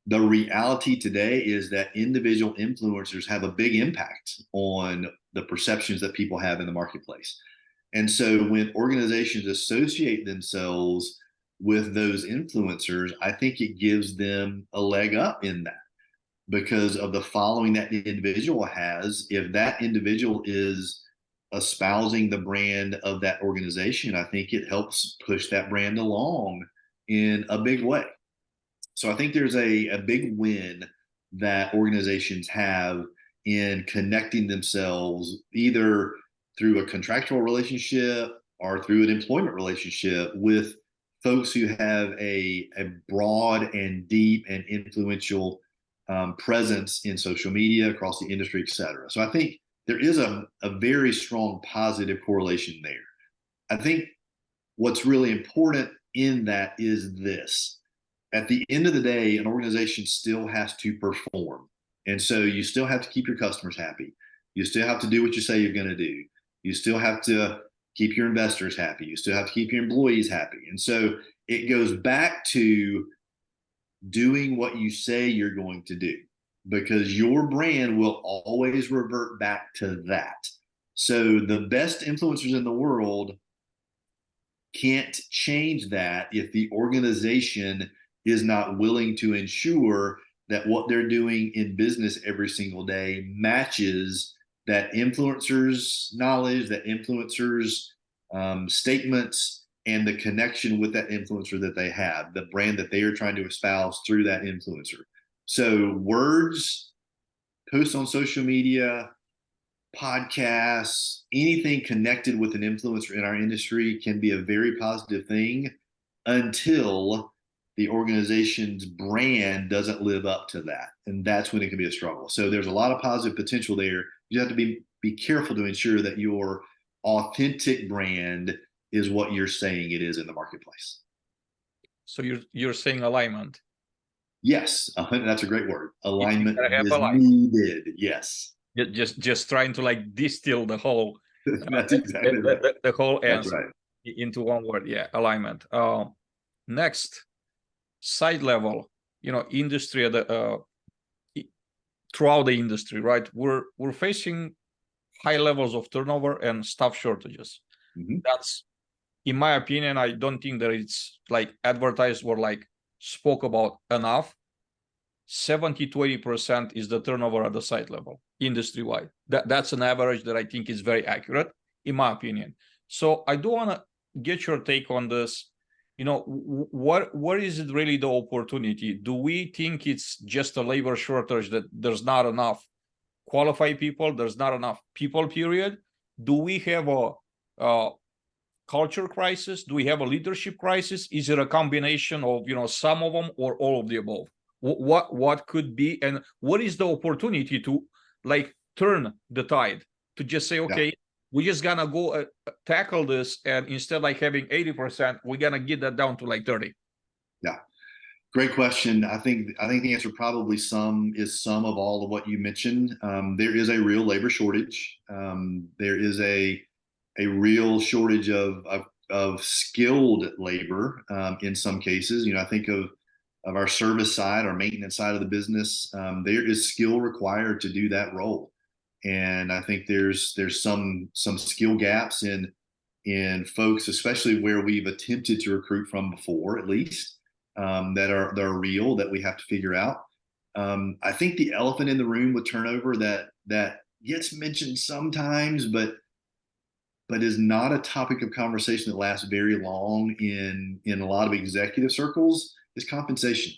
reality today is that individual influencers have a big impact on the perceptions that people have in the marketplace. And so when organizations associate themselves with those influencers, I think it gives them a leg up in that because of the following that the individual has. If that individual is espousing the brand of that organization, I think it helps push that brand along in a big way. So I think there's a big win that organizations have in connecting themselves either through a contractual relationship or through an employment relationship with folks who have a broad and deep and influential presence in social media across the industry, et cetera. So I think there is a very strong positive correlation there. I think what's really important in that is this. At the end of the day, an organization still has to perform. And so you still have to keep your customers happy. You still have to do what you say you're going to do. You still have to keep your investors happy. You still have to keep your employees happy. And so it goes back to doing what you say you're going to do, because your brand will always revert back to that. So the best influencers in the world can't change that if the organization is not willing to ensure that what they're doing in business every single day matches that influencer's knowledge, that influencer's statements, and the connection with that influencer that they have, the brand that they are trying to espouse through that influencer. So words, posts on social media, podcasts, anything connected with an influencer in our industry can be a very positive thing until the organization's brand doesn't live up to that. And that's when it can be a struggle. So there's a lot of positive potential there. You have to be careful to ensure that your authentic brand is what you're saying it is in the marketplace. So you're saying alignment. Yes, that's a great word. Alignment is alignment. needed. Yes. Just trying to like distill the whole that's exactly right. The whole answer right. into one word. Yeah, alignment. Next, side level, industry throughout the industry, right? We're facing high levels of turnover and staff shortages. That's, in my opinion, I don't think that it's like advertised or like spoke about enough. 70 to 80% is the turnover at the site level, industry-wide. That's an average that I think is very accurate, in my opinion. So I do want to get your take on this. What is it really the opportunity? Do we think it's just a labor shortage, that there's not enough qualified people, there's not enough people, period? Do we have a culture crisis? Do we have a leadership crisis? Is it a combination of some of them or all of the above? What could be, and what is the opportunity to like turn the tide, to just say, okay, we're just gonna go tackle this, and instead like having 80%, we're gonna get that down to like 30? Yeah, great question. I think the answer probably some of all of what you mentioned. There is a real labor shortage. There is a real shortage of skilled labor in some cases. I think of our service side, our maintenance side of the business. There is skill required to do that role, and I think there's some skill gaps in folks, especially where we've attempted to recruit from before, at least. that are real that we have to figure out. I think the elephant in the room with turnover that gets mentioned sometimes, but is not a topic of conversation that lasts very long in a lot of executive circles is compensation.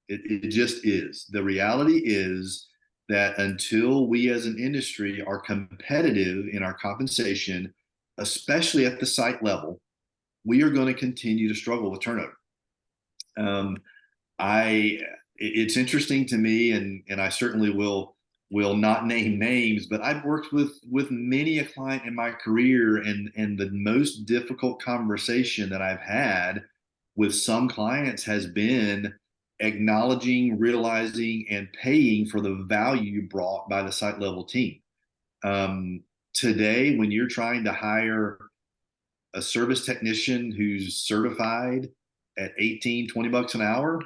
It just is. The reality is that until we as an industry are competitive in our compensation, especially at the site level, we are going to continue to struggle with turnover. It's interesting to me, and I certainly will not name names, but I've worked with many a client in my career, and the most difficult conversation that I've had with some clients has been acknowledging, realizing, and paying for the value brought by the site level team. Today, when you're trying to hire a service technician who's certified at 18, 20 bucks an hour,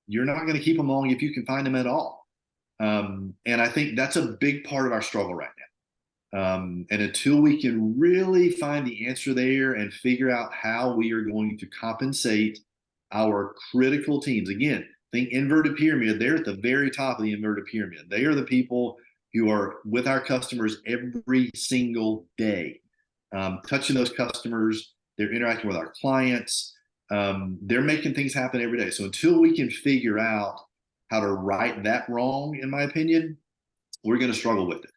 you're not going to keep them long if you can find them at all. And I think that's a big part of our struggle right now. And until we can really find the answer there and figure out how we are going to compensate our critical teams, again, think inverted pyramid, they're at the very top of the inverted pyramid. They are the people who are with our customers every single day, touching those customers. They're interacting with our clients. They're making things happen every day. So until we can figure out how to right that wrong, in my opinion, we're going to struggle with it.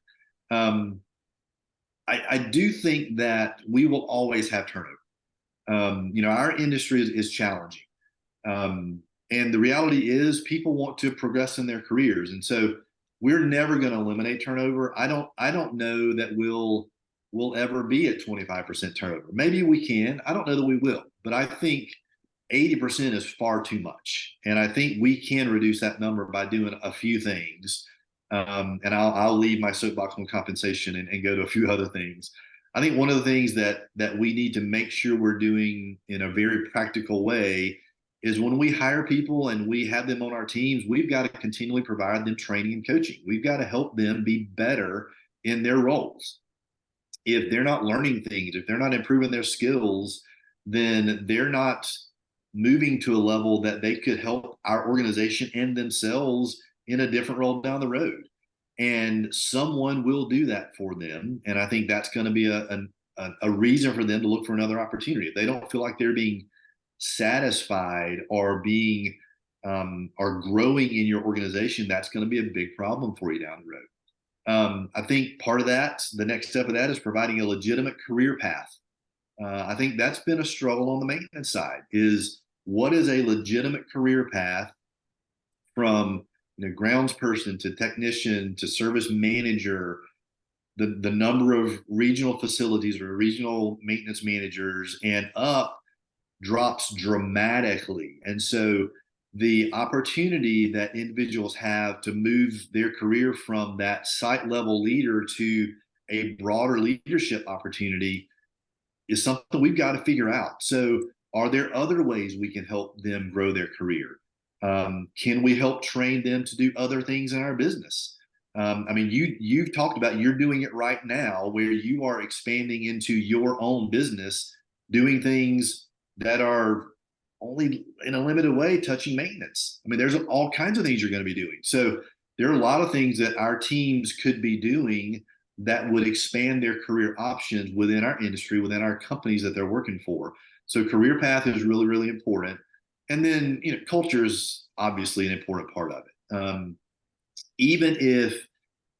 I do think that we will always have turnover. Our industry is challenging. And the reality is people want to progress in their careers. And so we're never going to eliminate turnover. I don't know that we'll ever be at 25% turnover. Maybe we can. I don't know that we will, but I think 80% is far too much. And I think we can reduce that number by doing a few things. And I'll leave my soapbox on compensation and go to a few other things. I think one of the things that we need to make sure we're doing in a very practical way is when we hire people and we have them on our teams, we've got to continually provide them training and coaching. We've got to help them be better in their roles. If they're not learning things, if they're not improving their skills, then they're not moving to a level that they could help our organization and themselves in a different role down the road. And someone will do that for them. And I think that's going to be a reason for them to look for another opportunity. If they don't feel like they're being satisfied or being or growing in your organization, that's going to be a big problem for you down the road. I think part of that, the next step of that, is providing a legitimate career path. I think that's been a struggle on the maintenance side, is what is a legitimate career path from grounds person to technician to service manager. The number of regional facilities or regional maintenance managers and up drops dramatically. And so the opportunity that individuals have to move their career from that site level leader to a broader leadership opportunity is something we've got to figure out. So are there other ways we can help them grow their career? Can we help train them to do other things in our business? You've talked about, you're doing it right now where you are expanding into your own business, doing things that are only in a limited way touching maintenance. There's all kinds of things you're going to be doing. So there are a lot of things that our teams could be doing that would expand their career options within our industry, within our companies that they're working for. So career path is really, really important. And then, culture is obviously an important part of it. Even if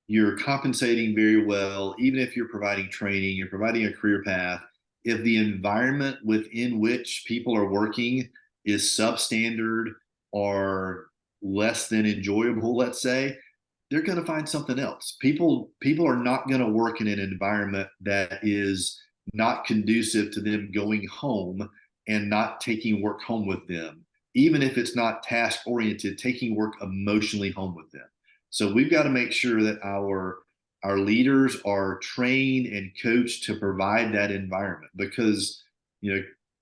you're compensating very well, even if you're providing training, you're providing a career path, if the environment within which people are working is substandard or less than enjoyable, let's say, they're going to find something else. People are not going to work in an environment that is not conducive to them going home and not taking work home with them, even if it's not task oriented, taking work emotionally home with them. So we've got to make sure that our leaders are trained and coached to provide that environment, because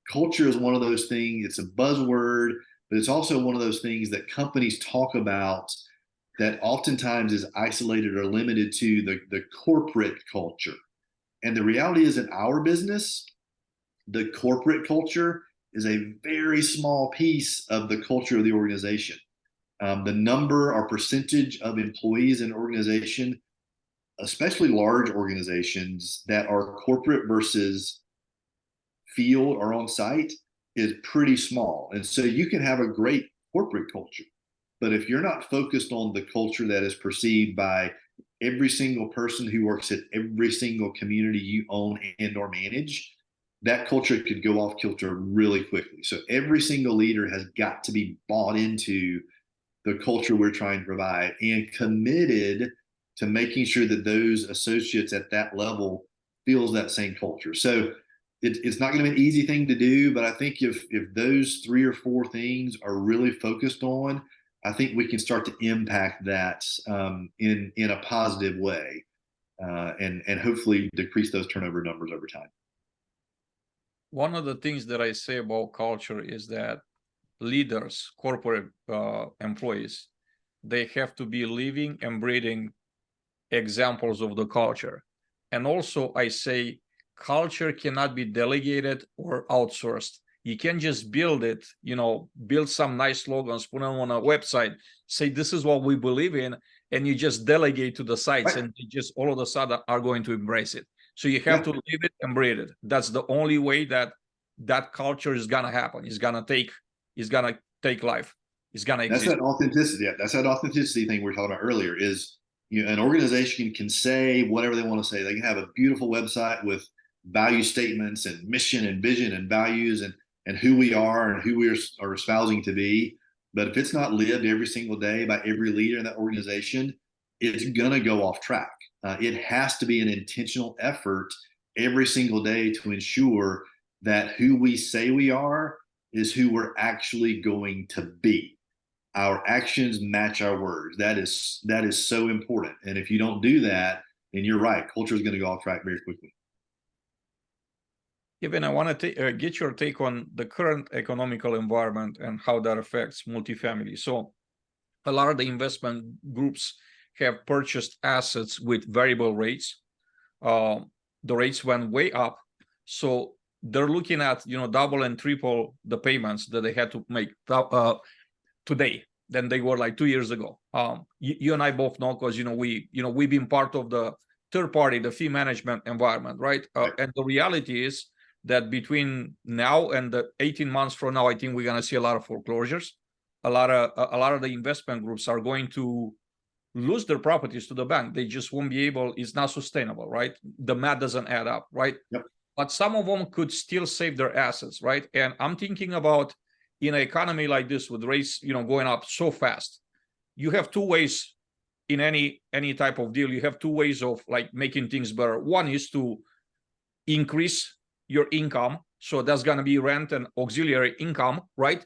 culture is one of those things. It's a buzzword, but it's also one of those things that companies talk about that oftentimes is isolated or limited to the corporate culture. And the reality is, in our business, the corporate culture is a very small piece of the culture of the organization. The number or percentage of employees in an organization, especially large organizations that are corporate versus field or on site, is pretty small. And so you can have a great corporate culture, but if you're not focused on the culture that is perceived by every single person who works at every single community you own and or manage, that culture could go off kilter really quickly. So every single leader has got to be bought into the culture we're trying to provide and committed to making sure that those associates at that level feels that same culture. So it's not going to be an easy thing to do, but I think if those 3 or 4 things are really focused on, I think we can start to impact that in a positive way, and hopefully decrease those turnover numbers over time. One of the things that I say about culture is that leaders, corporate employees, they have to be living and breathing examples of the culture. And also I say culture cannot be delegated or outsourced. You can't just build it, build some nice slogans, put them on a website, say this is what we believe in, and you just delegate to the sites, right, and they just all of a sudden are going to embrace it. So you have to live it and breathe it. That's the only way that culture is gonna happen. It's gonna take life. It's gonna exist. That's that authenticity. That's that authenticity thing we were talking about earlier. Is an organization can say whatever they want to say. They can have a beautiful website with value statements and mission and vision and values and who we are and who we are espousing to be. But if it's not lived every single day by every leader in that organization, it's going to go off track. It has to be an intentional effort every single day to ensure that who we say we are is who we're actually going to be. Our actions match our words. That is so important. And if you don't do that, then you're right. Culture is going to go off track very quickly. Kevin, I want to get your take on the current economical environment and how that affects multifamily. So a lot of the investment groups have purchased assets with variable rates. The rates went way up. So they're looking at, double and triple the payments that they had to make today than they were like 2 years ago. You and I both know, because, we've been part of the third party, the fee management environment, right? And the reality is that between now and the 18 months from now, I think we're going to see a lot of foreclosures. A lot of the investment groups are going to lose their properties to the bank. They just won't be able. It's not sustainable, right? The math doesn't add up, right? Yep. But some of them could still save their assets, right? And I'm thinking about, in an economy like this with rates, going up so fast, you have 2 ways in any type of deal. You have 2 ways of like making things better. One is to increase your income. So that's going to be rent and auxiliary income, right?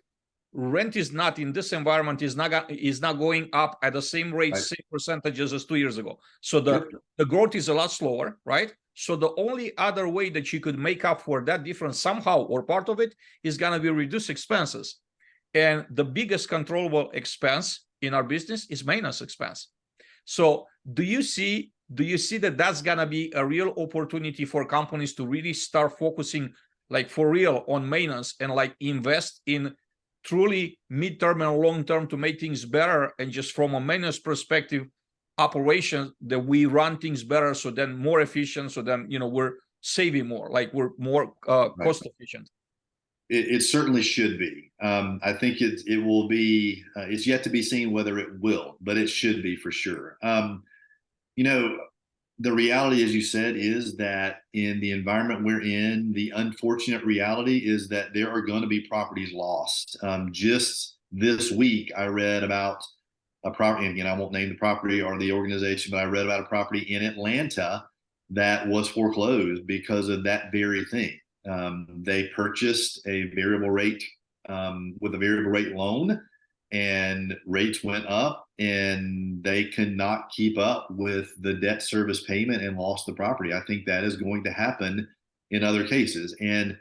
Rent is not, in this environment, is not going up at the same rate, right, same percentages as 2 years ago. So the growth is a lot slower, right? So the only other way that you could make up for that difference somehow, or part of it, is going to be reduce expenses. And the biggest controllable expense in our business is maintenance expense. So do you see that that's going to be a real opportunity for companies to really start focusing like for real on maintenance and like invest in truly midterm and long term to make things better, and just from a maintenance perspective, operations, that we run things better, so then more efficient, so then we're saving more, like we're more cost efficient? It certainly should be. I think it will be. It's yet to be seen whether it will, but it should be for sure. The reality, as you said, is that in the environment we're in, the unfortunate reality is that there are going to be properties lost. Just this week, I read about a property, and I won't name the property or the organization, but I read about a property in Atlanta that was foreclosed because of that very thing. They purchased a variable rate with a variable rate loan, and rates went up, and they could not keep up with the debt service payment and lost the property. I think that is going to happen in other cases. And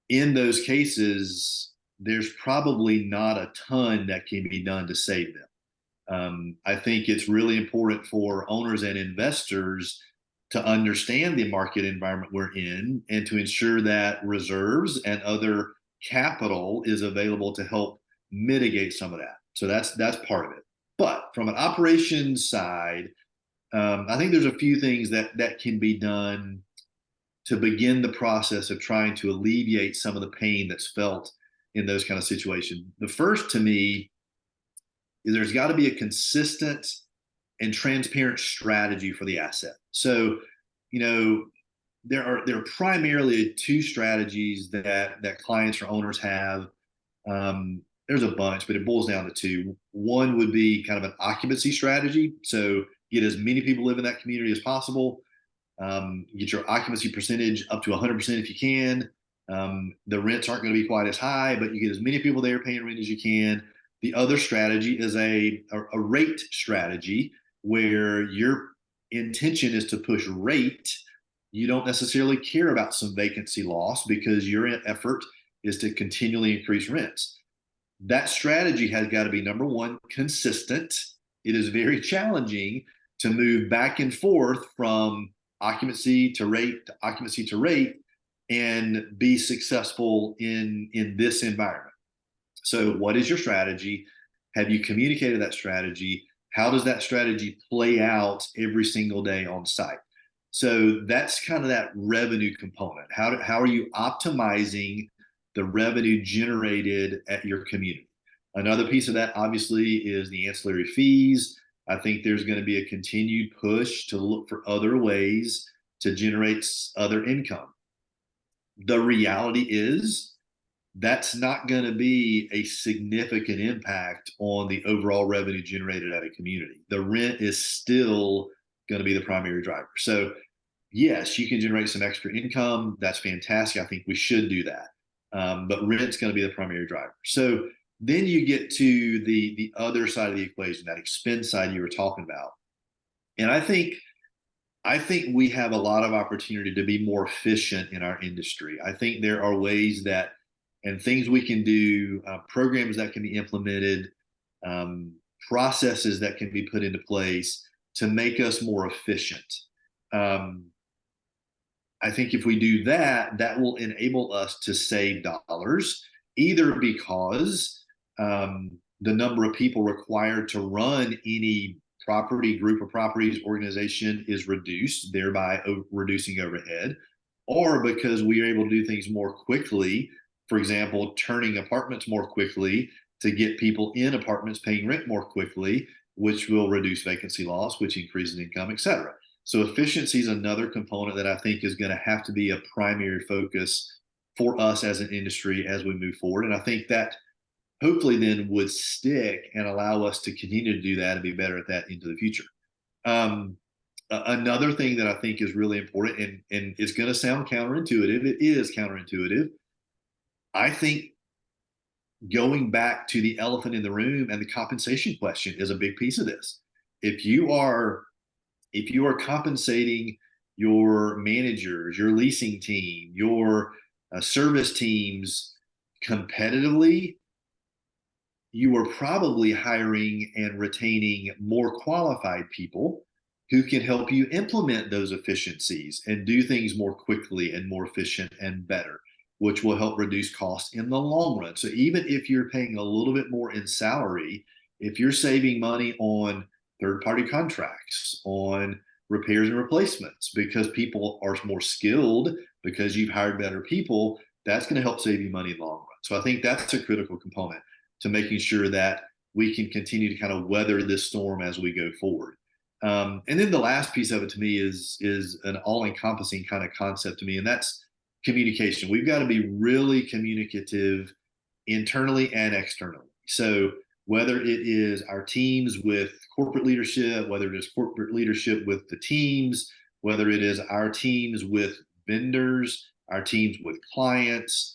in those cases, there's probably not a ton that can be done to save them. I think it's really important for owners and investors to understand the market environment we're in, and to ensure that reserves and other capital is available to help mitigate some of that. So that's part of it. But from an operations side, I think there's a few things that can be done to begin the process of trying to alleviate some of the pain that's felt in those kind of situations. The first, to me, is there's got to be a consistent and transparent strategy for the asset. So, there are primarily two strategies that clients or owners have. There's a bunch, but it boils down to two. One would be kind of an occupancy strategy. So get as many people live in that community as possible. Get your occupancy percentage up to 100% if you can. The rents aren't going to be quite as high, but you get as many people there paying rent as you can. The other strategy is a rate strategy where your intention is to push rate. You don't necessarily care about some vacancy loss because your effort is to continually increase rents. That strategy has got to be, number one, consistent. It is very challenging to move back and forth from occupancy to rate and be successful in this environment. So what is your strategy? Have you communicated that strategy? How does that strategy play out every single day on site? So that's kind of that revenue component. How are you optimizing the revenue generated at your community? Another piece of that, obviously, is the ancillary fees. I think there's going to be a continued push to look for other ways to generate other income. The reality is that's not going to be a significant impact on the overall revenue generated at a community. The rent is still going to be the primary driver. So yes, you can generate some extra income. That's fantastic. I think we should do that. But rent's going to be the primary driver. So then you get to the other side of the equation, that expense side you were talking about. And I think we have a lot of opportunity to be more efficient in our industry. I think there are ways and things we can do, programs that can be implemented, processes that can be put into place to make us more efficient. I think if we do that, that will enable us to save dollars, either because the number of people required to run any property, group of properties, organization is reduced, thereby reducing overhead, or because we are able to do things more quickly. For example, turning apartments more quickly to get people in apartments paying rent more quickly, which will reduce vacancy loss, which increases income, et cetera. So efficiency is another component that I think is going to have to be a primary focus for us as an industry as we move forward. And I think that hopefully then would stick and allow us to continue to do that and be better at that into the future. Another thing that I think is really important, and it's going to sound counterintuitive, it is counterintuitive. I think going back to the elephant in the room and the compensation question is a big piece of this. If you are compensating your managers, your leasing team, your service teams competitively, you are probably hiring and retaining more qualified people who can help you implement those efficiencies and do things more quickly and more efficient and better, which will help reduce costs in the long run. So even if you're paying a little bit more in salary, if you're saving money on third-party contracts, on repairs and replacements, because people are more skilled, because you've hired better people, that's going to help save you money in the long run. So I think that's a critical component to making sure that we can continue to kind of weather this storm as we go forward. And then the last piece of it to me is an all-encompassing kind of concept to me, and that's communication. We've got to be really communicative internally and externally. So whether it is our teams with corporate leadership, whether it is corporate leadership with the teams, whether it is our teams with vendors, our teams with clients,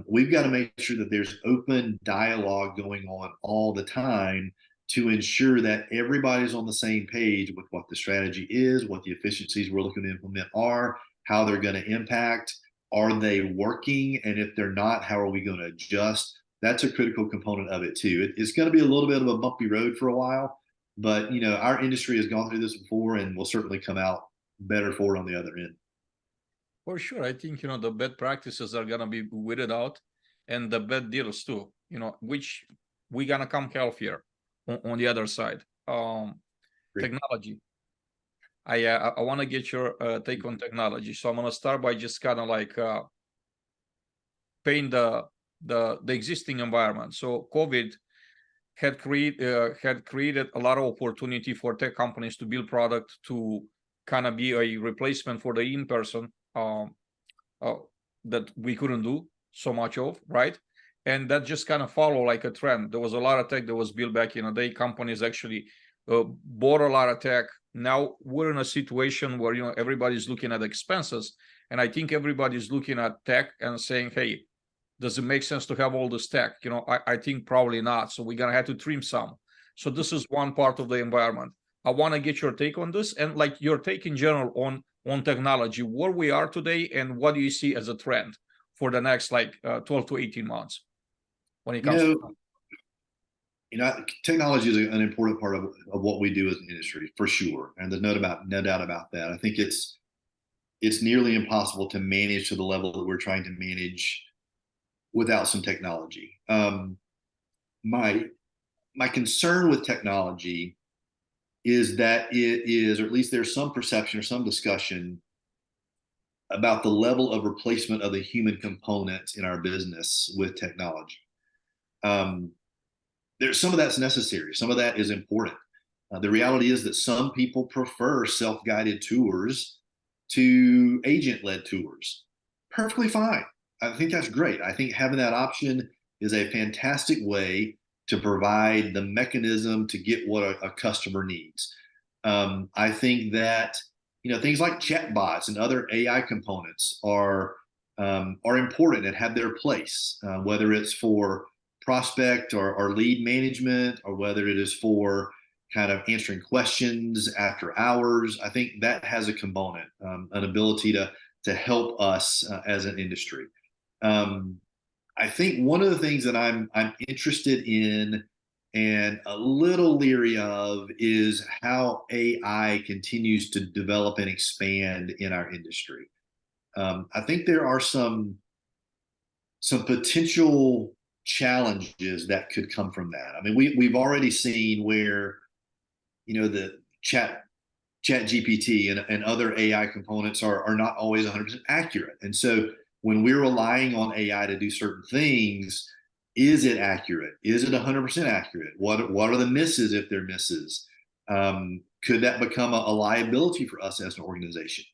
we've got to make sure that there's open dialogue going on all the time to ensure that everybody's on the same page with what the strategy is, what the efficiencies we're looking to implement are, how they're going to impact, are they working? And if they're not, how are we going to adjust? That's a critical component of it too. It's going to be a little bit of a bumpy road for a while, but our industry has gone through this before and will certainly come out better for it on the other end. For sure. I think, the bad practices are going to be weeded out. and the bad deals too, which we're gonna come healthier on the other side. Great. Technology. I want to get your take on technology. So I'm gonna start by just kind of like paint the existing environment. So COVID had created a lot of opportunity for tech companies to build product to kind of be a replacement for the in-person that we couldn't do so much of, right? And that just kind of followed like a trend. There was a lot of tech that was built back in the day. Companies actually bought a lot of tech. Now we're in a situation where everybody's looking at expenses, and I think everybody's looking at tech and saying, "Hey, does it make sense to have all this tech?" I think probably not. So we're gonna have to trim some. So this is one part of the environment. I want to get your take on this, and like your take in general on technology, where we are today, and what do you see as a trend for the next 12 to 18 months when it comes to technology is an important part of what we do as an industry, for sure, and there's no doubt about that. I think it's nearly impossible to manage to the level that we're trying to manage without some technology. My concern with technology is that it is, or at least there's some perception or some discussion about the level of replacement of the human component in our business with technology. There's some of that's necessary. Some of that is important. The reality is that some people prefer self-guided tours to agent-led tours. Perfectly fine. I think that's great. I think having that option is a fantastic way to provide the mechanism to get what a customer needs. I think that things like chatbots and other AI components are important and have their place, whether it's for prospect or lead management, or whether it is for kind of answering questions after hours. I think that has a component, an ability to help us as an industry. I think one of the things that I'm interested in and a little leery of is how AI continues to develop and expand in our industry. I think there are some potential challenges that could come from that. I mean, we've already seen where the chat GPT and other AI components are not always 100% accurate. And so when we're relying on AI to do certain things, is it accurate? Is it 100% accurate? What are the misses if they're misses? Could that become a liability for us as an organization?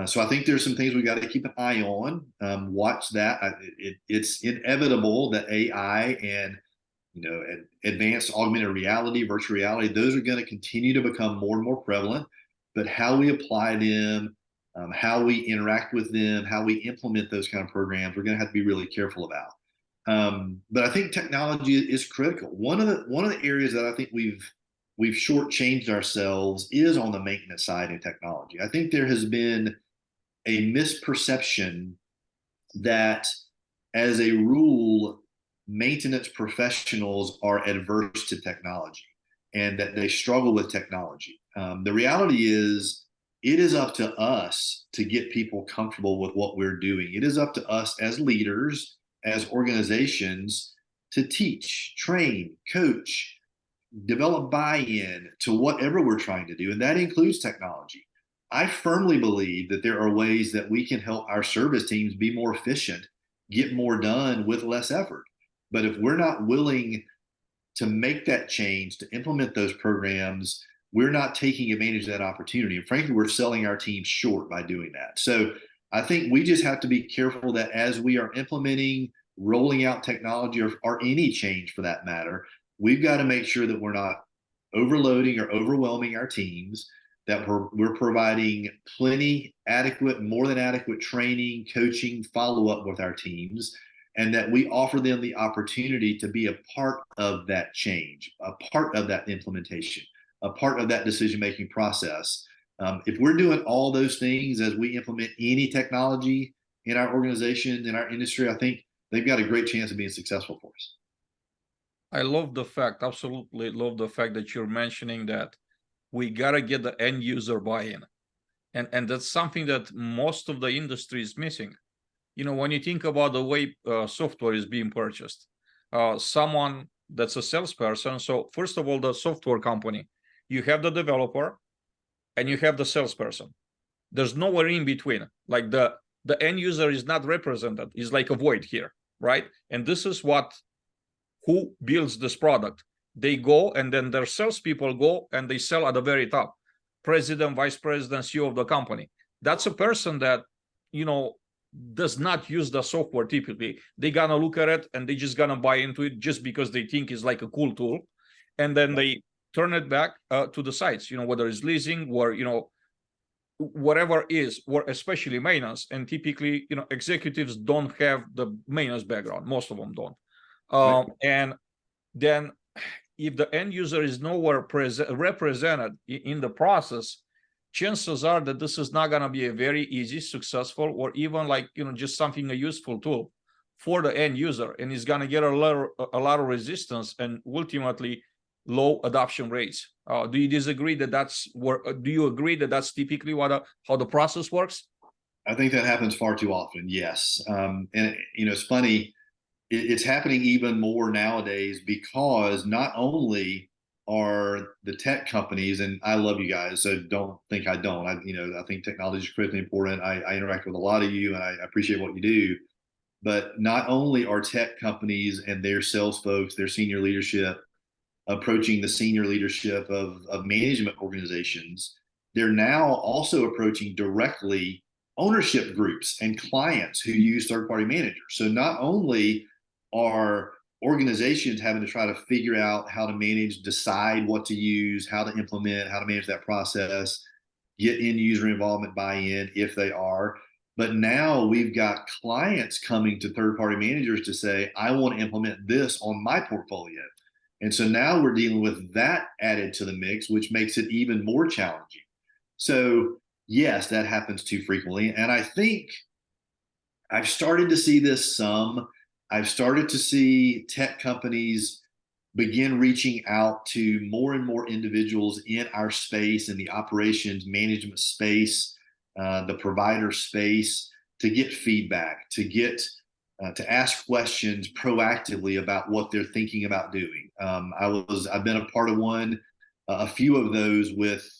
So I think there's some things we got to keep an eye on. Watch that. It's inevitable that AI and advanced augmented reality, virtual reality, those are going to continue to become more and more prevalent. But how we apply them, how we interact with them, how we implement those kind of programs, we're going to have to be really careful about. But I think technology is critical. One of the areas that I think we've shortchanged ourselves is on the maintenance side in technology. I think there has been a misperception that, as a rule, maintenance professionals are adverse to technology and that they struggle with technology. The reality is, it is up to us to get people comfortable with what we're doing. It is up to us as leaders, as organizations, to teach, train, coach, develop buy-in to whatever we're trying to do, and that includes technology. I firmly believe that there are ways that we can help our service teams be more efficient, get more done with less effort. But if we're not willing to make that change, to implement those programs, we're not taking advantage of that opportunity. And frankly, we're selling our team short by doing that. So I think we just have to be careful that as we are implementing, rolling out technology, or any change for that matter, we've got to make sure that we're not overloading or overwhelming our teams, that we're providing plenty, adequate, more than adequate training, coaching, follow-up with our teams, and that we offer them the opportunity to be a part of that change, a part of that implementation, a part of that decision-making process. If we're doing all those things as we implement any technology in our organization, in our industry, I think they've got a great chance of being successful for us. I love the fact, absolutely love the fact that you're mentioning that we got to get the end user buy-in. And that's something that most of the industry is missing. when you think about the way software is being purchased, someone that's a salesperson. So first of all, the software company, you have the developer and you have the salesperson. There's nowhere in between. Like the end user is not represented. It's like a void here, right? And this is who builds this product. They go, and then their salespeople go and they sell at the very top. President, vice president, CEO of the company. That's a person that, does not use the software typically. They're gonna look at it and they just gonna buy into it just because they think it's like a cool tool. And then they turn it back to the sites, whether it's leasing or, whatever is, or especially maintenance. And typically, executives don't have the maintenance background. Most of them don't. And then if the end user is nowhere represented in the process, chances are that this is not going to be a very easy, successful, or even just something, a useful tool for the end user. And it's going to get a lot of resistance and ultimately low adoption rates. Do you disagree that do you agree that that's typically how the process works? I think that happens far too often. Yes. And it's funny. It's happening even more nowadays because not only are the tech companies, and I love you guys, so don't think I don't. I think technology is critically important. I interact with a lot of you, and I appreciate what you do. But not only are tech companies and their sales folks, their senior leadership, approaching the senior leadership of management organizations, they're now also approaching directly ownership groups and clients who use third-party managers. So not only are organizations having to try to figure out how to manage, decide what to use, how to implement, how to manage that process, get end user involvement, buy-in if they are. But now we've got clients coming to third-party managers to say, I want to implement this on my portfolio. And so now we're dealing with that added to the mix, which makes it even more challenging. So yes, that happens too frequently. And I think I've started to see this some. I've started to see tech companies begin reaching out to more and more individuals in our space, in the operations management space, the provider space, to get feedback, to ask questions proactively about what they're thinking about doing. I've been a part of a few of those with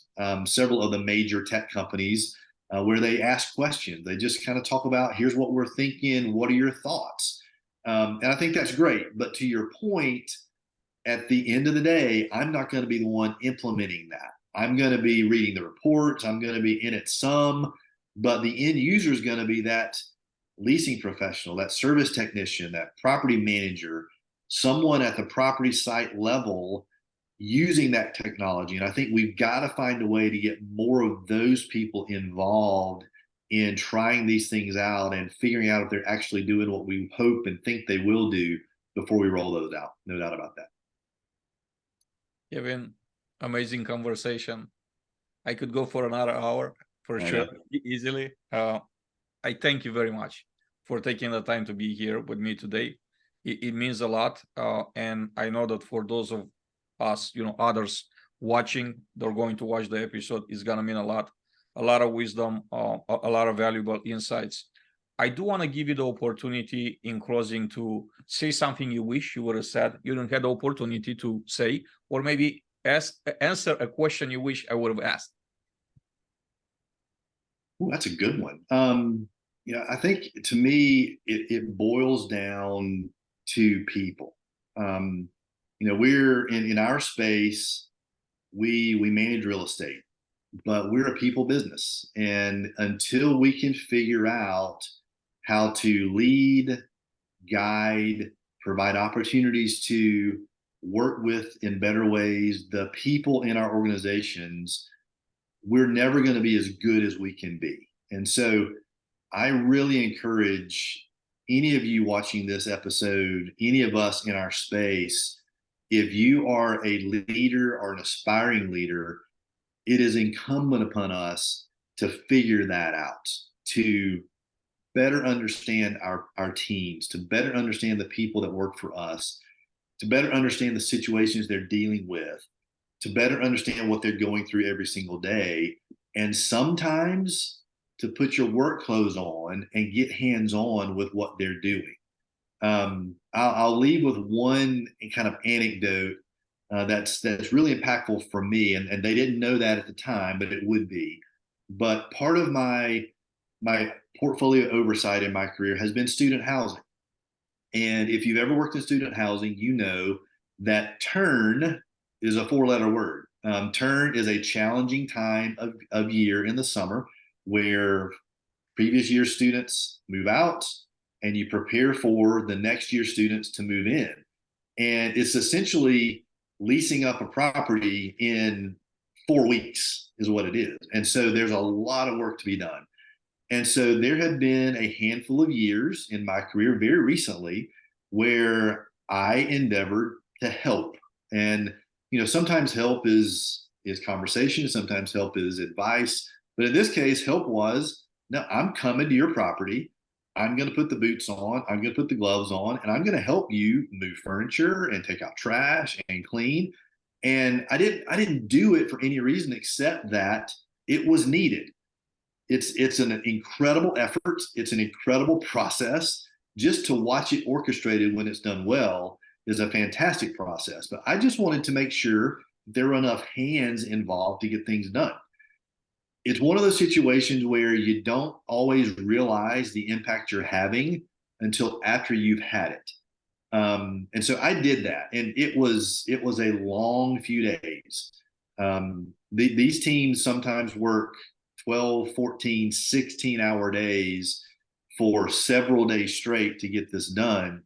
several of the major tech companies where they ask questions. They just kind of talk about, here's what we're thinking. What are your thoughts? And I think that's great. But to your point, at the end of the day, I'm not going to be the one implementing that. I'm going to be reading the reports. I'm going to be in it some, but the end user is going to be that leasing professional, that service technician, that property manager, someone at the property site level using that technology. And I think we've got to find a way to get more of those people involved in trying these things out and figuring out if they're actually doing what we hope and think they will do before we roll those out. No doubt about that. Kevin, amazing conversation. I could go for another hour for sure, easily. I thank you very much for taking the time to be here with me today. It means a lot. And I know that for those of us, others watching, they're going to watch the episode, it's going to mean a lot of wisdom, a lot of valuable insights. I do want to give you the opportunity in closing to say something you wish you would have said, you didn't have the opportunity to say, or maybe answer a question you wish I would have asked. Ooh, that's a good one. I think to me, it boils down to people. We're in our space, we manage real estate, but we're a people business. And until we can figure out how to lead, guide, provide opportunities to work with in better ways the people in our organizations, we're never going to be as good as we can be. And so I really encourage any of you watching this episode, any of us in our space, if you are a leader or an aspiring leader, it is incumbent upon us to figure that out, to better understand our teams, to better understand the people that work for us, to better understand the situations they're dealing with, to better understand what they're going through every single day. And sometimes to put your work clothes on and get hands-on with what they're doing. I'll leave with one kind of anecdote that's really impactful for me, and they didn't know that at the time, but it would be. But part of my portfolio oversight in my career has been student housing. And if you've ever worked in student housing, you know that turn is a four-letter word. Turn is a challenging time of year in the summer where previous year students move out and you prepare for the next year students to move in. And it's essentially leasing up a property in 4 weeks is what it is. And so there's a lot of work to be done. And so there have been a handful of years in my career very recently where I endeavored to help. And, sometimes help is conversation, sometimes help is advice. But in this case, help was, no, I'm coming to your property. I'm going to put the boots on. I'm going to put the gloves on, and I'm going to help you move furniture and take out trash and clean. And I didn't do it for any reason except that it was needed. It's an incredible effort. It's an incredible process. Just to watch it orchestrated when it's done well is a fantastic process. But I just wanted to make sure there were enough hands involved to get things done. It's one of those situations where you don't always realize the impact you're having until after you've had it. And so I did that, and it was a long few days. These teams sometimes work 12, 14, 16-hour days for several days straight to get this done.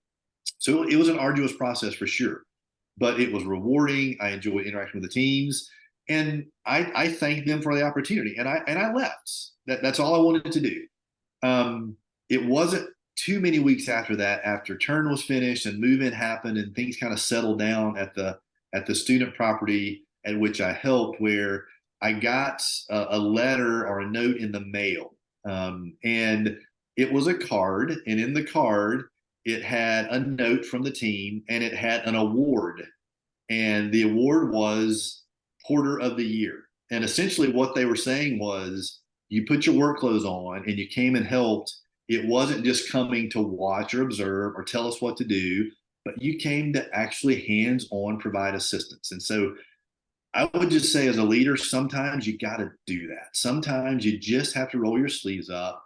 So it was an arduous process for sure, but it was rewarding. I enjoyed interacting with the teams, and I thanked them for the opportunity, and I left. That's all I wanted to do. It wasn't too many weeks after that, after turn was finished and move-in happened and things kind of settled down at the student property at which I helped, where I got a letter or a note in the mail. And it was a card, and in the card, it had a note from the team, and it had an award. And the award was Porter of the Year. And essentially what they were saying was, you put your work clothes on and you came and helped. It wasn't just coming to watch or observe or tell us what to do, but you came to actually hands-on provide assistance. And so I would just say, as a leader, sometimes you got to do that. Sometimes you just have to roll your sleeves up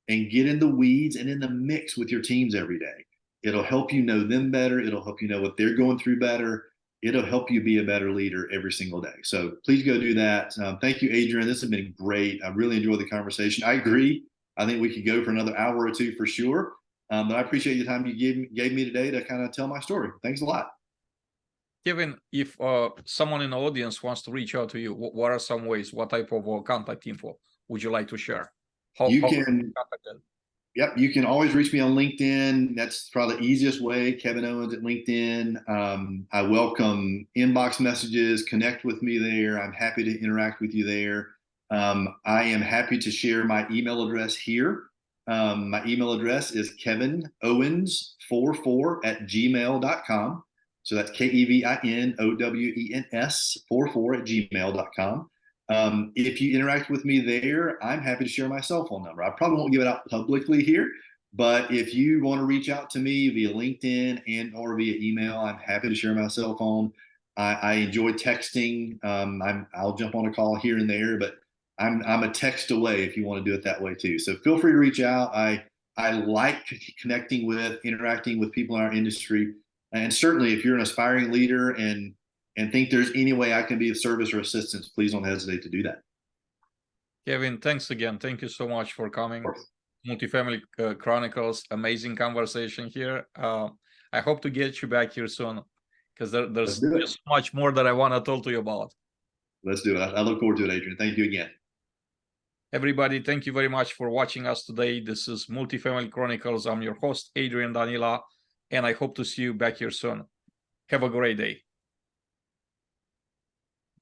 and get in the weeds and in the mix with your teams every day. It'll help you know them better. It'll help you know what they're going through better. It'll help you be a better leader every single day. So please go do that. Thank you, Adrian. This has been great. I really enjoyed the conversation. I agree. I think we could go for another hour or two for sure. But I appreciate the time you gave me today to kind of tell my story. Thanks a lot. Kevin, if someone in the audience wants to reach out to you, what are some ways, what type of contact info would you like to share? How can you contact them? Yep, you can always reach me on LinkedIn. That's probably the easiest way, Kevin Owens at LinkedIn. I welcome inbox messages, connect with me there. I'm happy to interact with you there. I am happy to share my email address here. My email address is kevinowens44@gmail.com. So that's KEVINOWENS44@gmail.com. If you interact with me there, I'm happy to share my cell phone number. I probably won't give it out publicly here, but if you want to reach out to me via LinkedIn and or via email, I'm happy to share my cell phone. I enjoy texting. I'll jump on a call here and there, but I'm a text away if you want to do it that way too. So feel free to reach out. I like connecting with, interacting with people in our industry. And certainly if you're an aspiring leader and think there's any way I can be of service or assistance, please don't hesitate to do that. Kevin, thanks again. Thank you so much for coming. Multifamily Chronicles, amazing conversation here. I hope to get you back here soon, because there's so much more that I want to talk to you about. Let's do it. I look forward to it, Adrian. Thank you again. Everybody, thank you very much for watching us today. This is Multifamily Chronicles. I'm your host, Adrian Danila, and I hope to see you back here soon. Have a great day.